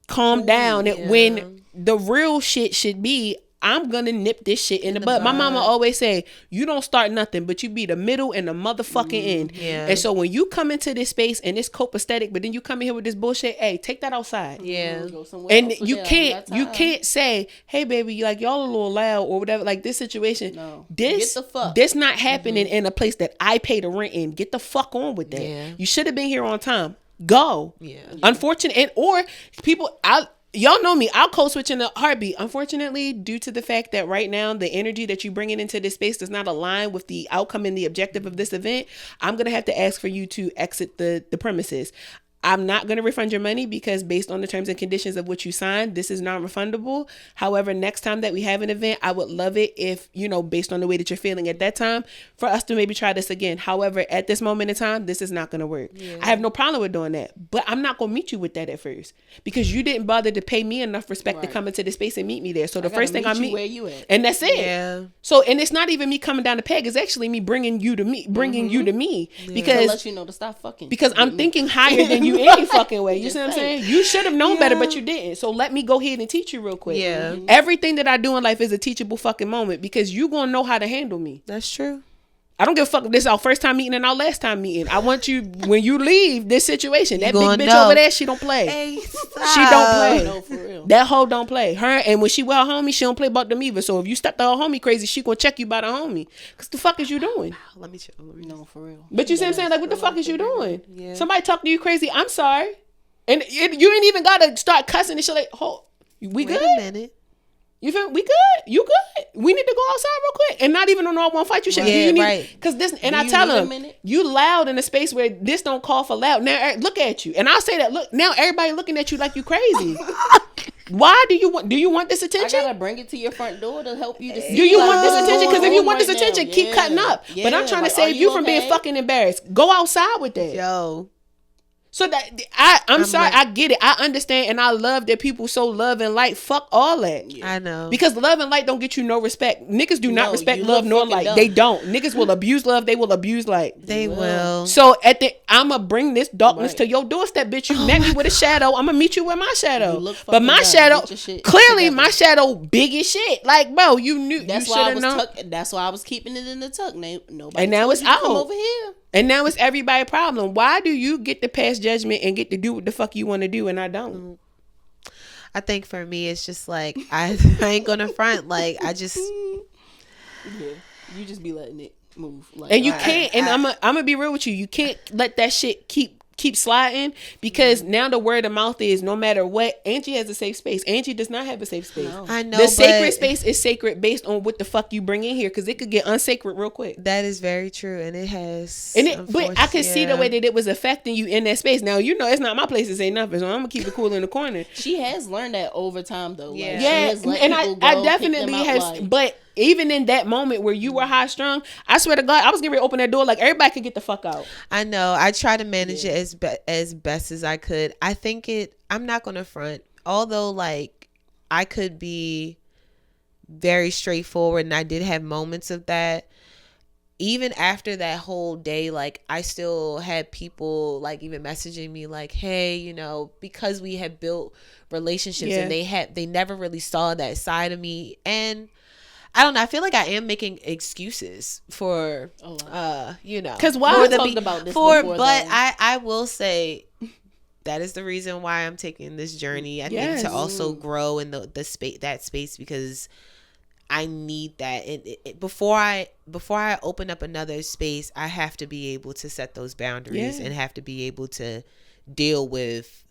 calm down. And when the real shit should be, I'm gonna nip this shit in the bud. My mama always say, you don't start nothing, but you be the middle and the motherfucking end. Yeah. And so when you come into this space and it's copacetic, but then you come in here with this bullshit, hey, take that outside. Yeah. And you can't say, hey baby, like y'all a little loud or whatever. Like this situation, this not happening in a place that I pay the rent in. Get the fuck on with that. Yeah. You should have been here on time. Go. Yeah. Unfortunate, or people y'all know me. I'll code switch in a heartbeat. Unfortunately, due to the fact that right now the energy that you bringing into this space does not align with the outcome and the objective of this event, I'm gonna have to ask for you to exit the premises. I'm not going to refund your money because based on the terms and conditions of what you signed, this is non-refundable. However, next time that we have an event, I would love it if, you know, based on the way that you're feeling at that time, for us to maybe try this again. However, at this moment in time, this is not going to work. Yeah. I have no problem with doing that, but I'm not going to meet you with that at first because you didn't bother to pay me enough respect to come into the space and meet me there. So the first thing I meet, where you at. And that's it. Yeah. So, and it's not even me coming down the peg. It's actually me bringing you to me, you to me because to let you know to stop fucking. Because I'm thinking higher than you any fucking way. You see what I'm saying? You should have known better, but you didn't. So let me go ahead and teach you real quick. Yeah. Everything that I do in life is a teachable fucking moment because you gonna know how to handle me. That's true. I don't give a fuck if this is our first time meeting and our last time meeting. I want you, when you leave this situation, that big bitch over there, she don't play. Hey, she don't play. No, for real. That hoe don't play. Her, and when she with her homie, she don't play about them either. So if you step to her homie crazy, she gonna check you by the homie. Cause the fuck is you doing? Let me chill. No, for real. But you see what I'm saying? Like, what the fuck is you doing? Yeah. Somebody talk to you crazy, I'm sorry. And you ain't even gotta start cussing and shit like, we good? Wait a minute. You feel we good? You good? We need to go outside real quick and not even on all one fight you shit. Right. You need, Right. Cause this, and I tell them, you loud in a space where this don't call for loud. Now look at you, and I'll say that. Look, now everybody looking at you like you crazy. Why do you want this attention? I gotta bring it to your front door to help you to see. Do you want this attention? Because if you want this attention, keep cutting up. Yeah. But I'm trying to Like, save you from okay? being fucking embarrassed. Go outside with that. Yo. So that I'm sorry, I get it. I understand, and I love that people so love and light. Fuck all that. Yeah. I know. Because love and light don't get you no respect. Niggas do not respect you love look nor fucking light. dumb. They don't. Niggas will abuse love. They will abuse light. They will. So I'ma bring this darkness to your doorstep, bitch. You met me with a shadow. I'ma meet you with my shadow. But my shadow, clearly my shadow big as shit. Like, bro, you knew. That's you why I was known. That's why I was keeping it in the tuck. Nobody. And now it's you to come out. over here. And now it's everybody's problem. Why do you get to pass judgment and get to do what the fuck you want to do and I don't? I think for me, it's just like, I ain't gonna front. Like, I just. Yeah, you just be letting it move. Like, And you can't, and I'm gonna be real with you. You can't let that shit keep sliding because now the word of mouth is no matter what, Angie has a safe space. Angie does not have a safe space. No. I know, the sacred space is sacred based on what the fuck you bring in here because it could get unsacred real quick. That is very true, and it has. But I could see the way that it was affecting you in that space. Now you know it's not my place to say nothing, so I'm gonna keep it cool in the corner. She has learned that over time, though. Yeah, like, yeah, and I definitely have, like, but. Even in that moment where you were high strung, I swear to God, I was getting ready to open that door like everybody could get the fuck out. I know. I try to manage it as best as I could. I think I'm not going to front. Although, like, I could be very straightforward and I did have moments of that. Even after that whole day, like, I still had people, like, even messaging me, like, hey, you know, because we had built relationships and they never really saw that side of me. And I don't know. I feel like I am making excuses for, you know, because why I talked about this before, but though. I will say that is the reason why I'm taking this journey. I think to also grow in the space because I need that. And before I open up another space, I have to be able to set those boundaries and have to be able to deal with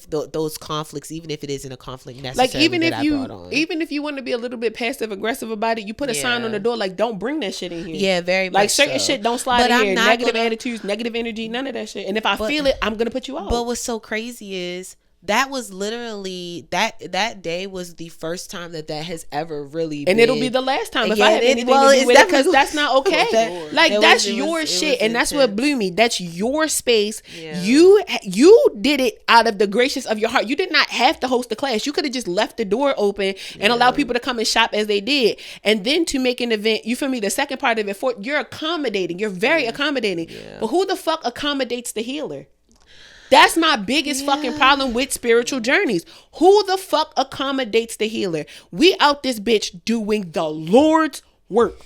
those conflicts, even if it isn't a conflict necessarily. Like even if you want to be a little bit passive aggressive about it, you put a sign on the door like don't bring that shit in here. Yeah, very much like certain so. shit don't slide But in I'm here. not Negative gonna, attitudes, negative energy, none of that shit. And if I feel it, I'm gonna put you out. But what's so crazy is that was literally that day was the first time that has ever really been. It'll be the last time if yeah, I have anything to do with it because that's not okay. That's your shit, and that's what blew me. That's your space. Yeah. You did it out of the gracious of your heart. You did not have to host the class. You could have just left the door open and allowed people to come and shop as they did, and then to make an event. You feel me? The second part of it, you're accommodating. You're very accommodating. Yeah. But who the fuck accommodates the healer? That's my biggest fucking problem with spiritual journeys. Who the fuck accommodates the healer? We out this bitch doing the Lord's work.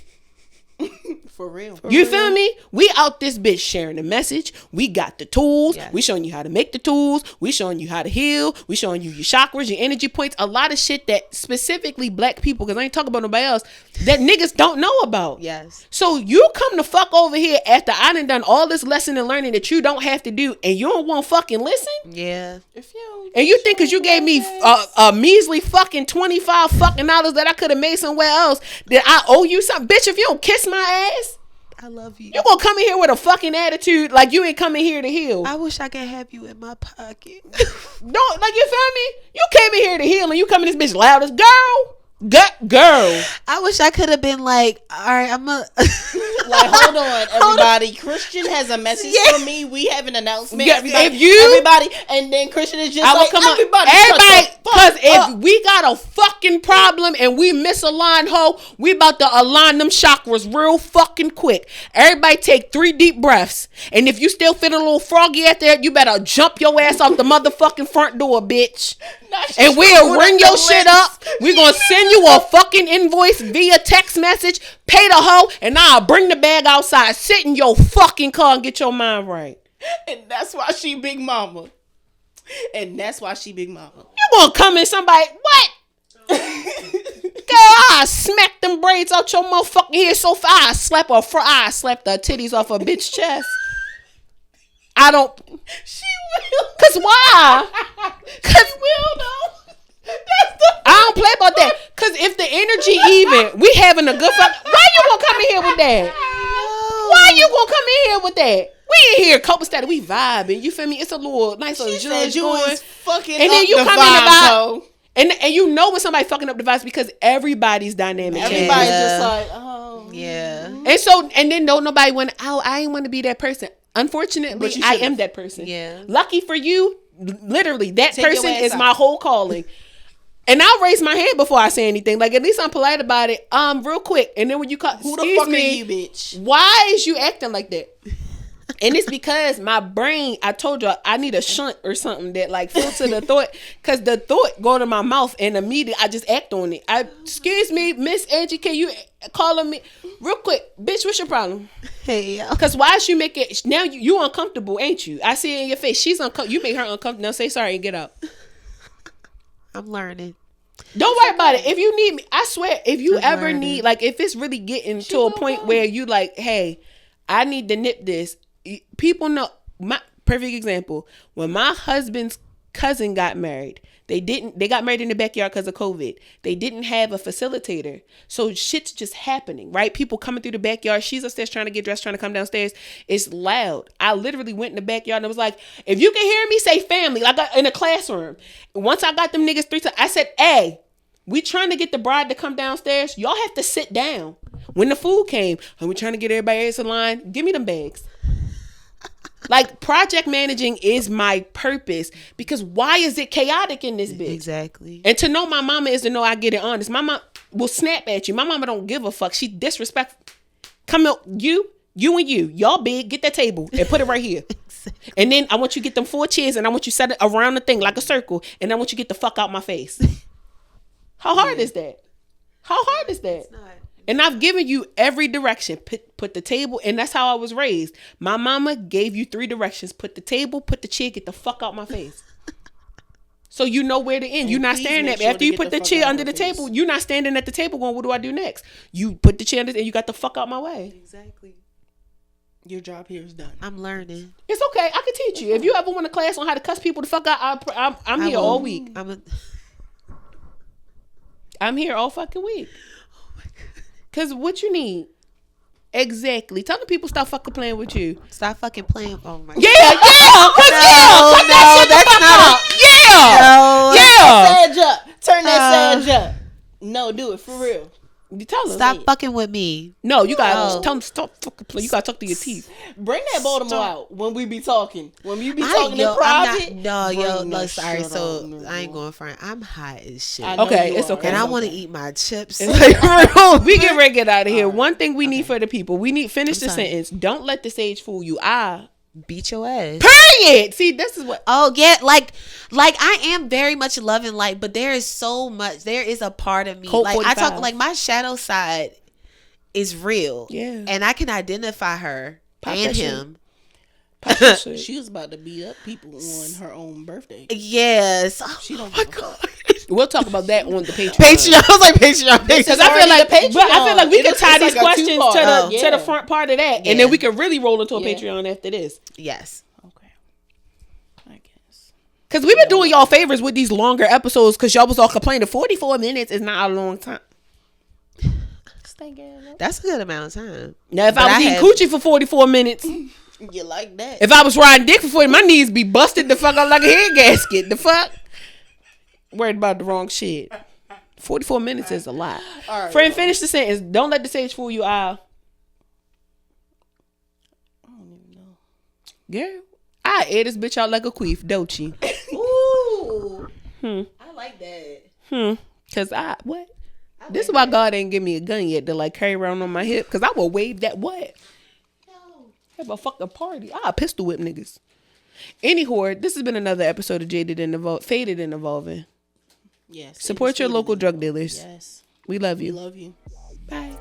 For real. You feel me? We out this bitch sharing the message. We got the tools. Yes. We showing you how to make the tools. We showing you how to heal. We showing you your chakras, your energy points. A lot of shit that specifically black people, because I ain't talking about nobody else, that niggas don't know about. Yes. So you come the fuck over here after I done all this lesson and learning that you don't have to do, and you don't want fucking listen? Yeah. If you And you think because you gave me a measly fucking $25 fucking dollars that I could have made somewhere else that I owe you something? Bitch, if you don't kiss my ass, I love you. you gonna come in here with a fucking attitude like you ain't coming here to heal. I wish I could have you in my pocket. Don't, like, you feel me? You came in here to heal and you come in this bitch loud as girl. I wish I could have been like, all right, I'm a like, hold on, everybody. Christian has a message for me. We have an announcement. Yeah, Everybody, if everybody, and then Christian is just I will like, come everybody, because if we got a fucking problem and we misaligned, ho, we about to align them chakras real fucking quick. Everybody take 3 deep breaths, and if you still feeling a little froggy out there, you better jump your ass off the motherfucking front door, bitch. And we'll ring your shit up. We gonna send you a fucking invoice via text message. Pay the hoe, and I'll bring the bag outside. Sit in your fucking car and get your mind right. And that's why she big mama. And that's why she big mama. You gonna come in somebody, what? Girl, I smack them braids out your motherfucking head so far. I slap the titties off her bitch chest. I don't. She will. Cause why? Cause she will though. That's the. I don't play about that. Cause if the energy even, we having a good fuck. Why you gonna come in here with that? Why you gonna come in here with that? We in here, couple status, we vibing. You feel me? It's a little nice little judge going. Fucking And then up you the come in vibe, the vibe. though. And you know when somebody fucking up the vibes because everybody's dynamic. Everybody's changes. just like, oh. yeah. And so, and then don't nobody want, oh, I ain't want to be that person. Unfortunately, But you I should've. am that person. Yeah. Lucky for you, literally, that Take your person ass is out. my whole calling. And I'll raise my hand before I say anything. Like, at least I'm polite about it. Real quick. And then when you call, Who the excuse fuck me, are you, bitch? why is you acting like that? And it's because my brain, I told you, I need a shunt or something that like filter the thought. Because the thought go to my mouth and immediately I just act on it. Excuse me, Miss Angie, can you call on me? Real quick, bitch, what's your problem? Hey, yo. Because why should you make it, now you uncomfortable, ain't you? I see it in your face. She's uncomfortable. You make her uncomfortable. Now say sorry and get out. I'm learning. Don't worry about it. If you need me, I swear, if you I'm ever learning. need, like, if it's really getting to a point where you like, hey, I need to nip this. People know. My perfect example, when my husband's cousin got married, they got married in the backyard because of COVID. They didn't have a facilitator. So shit's just happening, right? People coming through the backyard. She's upstairs trying to get dressed, trying to come downstairs. It's loud. I literally went in the backyard and I was like, if you can hear me, say family. Like in a classroom. Once I got them niggas 3 times, I said, hey, we trying to get the bride to come downstairs. Y'all have to sit down. When the food came, and we trying to get everybody else in line, give me them bags. Like, project managing is my purpose because why is it chaotic in this bitch? Exactly. And to know my mama is to know I get it honest. My mom will snap at you. My mama don't give a fuck. She disrespectful. Come out, you and you. Y'all big. Get that table and put it right here. Exactly. And then I want you to get them 4 chairs and I want you to set it around the thing like a circle. And I want you to get the fuck out my face. How hard is that? How hard is that? It's not. And I've given you every direction. Put the table, and that's how I was raised. My mama gave you 3 directions. Put the table, put the chair, get the fuck out my face. So you know where to end. You're not please staring make at me. sure After to you get put the the fuck chair out under my the face. table, you're not standing at the table going, what do I do next? You put the chair under, and you got the fuck out my way. Exactly. Your job here is done. I'm learning. It's okay. I can teach you. If you ever want a class on how to cuss people the fuck out, I'm I here will. all week. Oh I'm here all fucking week. Cause what you need? Exactly. Tell the people stop fucking playing with you. Stop fucking playing. Oh my Yeah, God. cut that shit the fuck out. Yeah. Sage up. Turn that sage up. No, do it for real. You tell them. Stop fucking with me. No, you gotta No. tell them stop fucking playing. You gotta talk to your teeth. Bring that Baltimore out when we be talking. When we be I'm talking in private. look, that sorry. shit So out, no I ain't more. going front. I'm hot as shit. I know Okay, you it's are. okay. And I It's want to okay. eat my chips. We get ready to get out of here. One thing we need for the people. We need finish the sorry. sentence. Don't let the sage fool you. Beat your ass. Period. See, this is what. Oh yeah, like I am very much love and light, but there is so much. There is a part of me, Colt like I talk 45. like my shadow side is real. Yeah. And I can identify her Pop and that shit. him. Pop that shit. She was about to beat up people on her own birthday. Yes. She don't Oh my give a fuck. God. We'll talk about that on the Patreon. Patreon. I was like Patreon. Because is I feel already like, the Patreon. but I feel like we can It's tie like these a questions two-part. to Oh. the to the front part of that, Yeah. and then we can really roll into a Yeah. Patreon after this. Yes. Okay. I guess. Because we've been doing y'all favors with these longer episodes. Because y'all was all complaining 44 minutes is not a long time. That's a good amount of time. Now, if But I was I eating have- coochie for 44 minutes, You like that? if I was riding dick for 40, my knees be busted the fuck out like a head gasket. The fuck? Worried about the wrong shit. 44 minutes is a lot. All right, Friend, finish the sentence. Don't let the sage fool you, Al. I don't even know. Girl, I air this bitch out like a queef, don't you? Ooh. I like that. Cause what? This is why God ain't give me a gun yet to like carry around on my hip. Cause I will wave that what? Have a fucking party. I'll pistol whip niggas. Anywho, this has been another episode of Jaded and Faded and Evolving. Yes. Support your local drug dealers. Yes. We love We you. love you. Bye.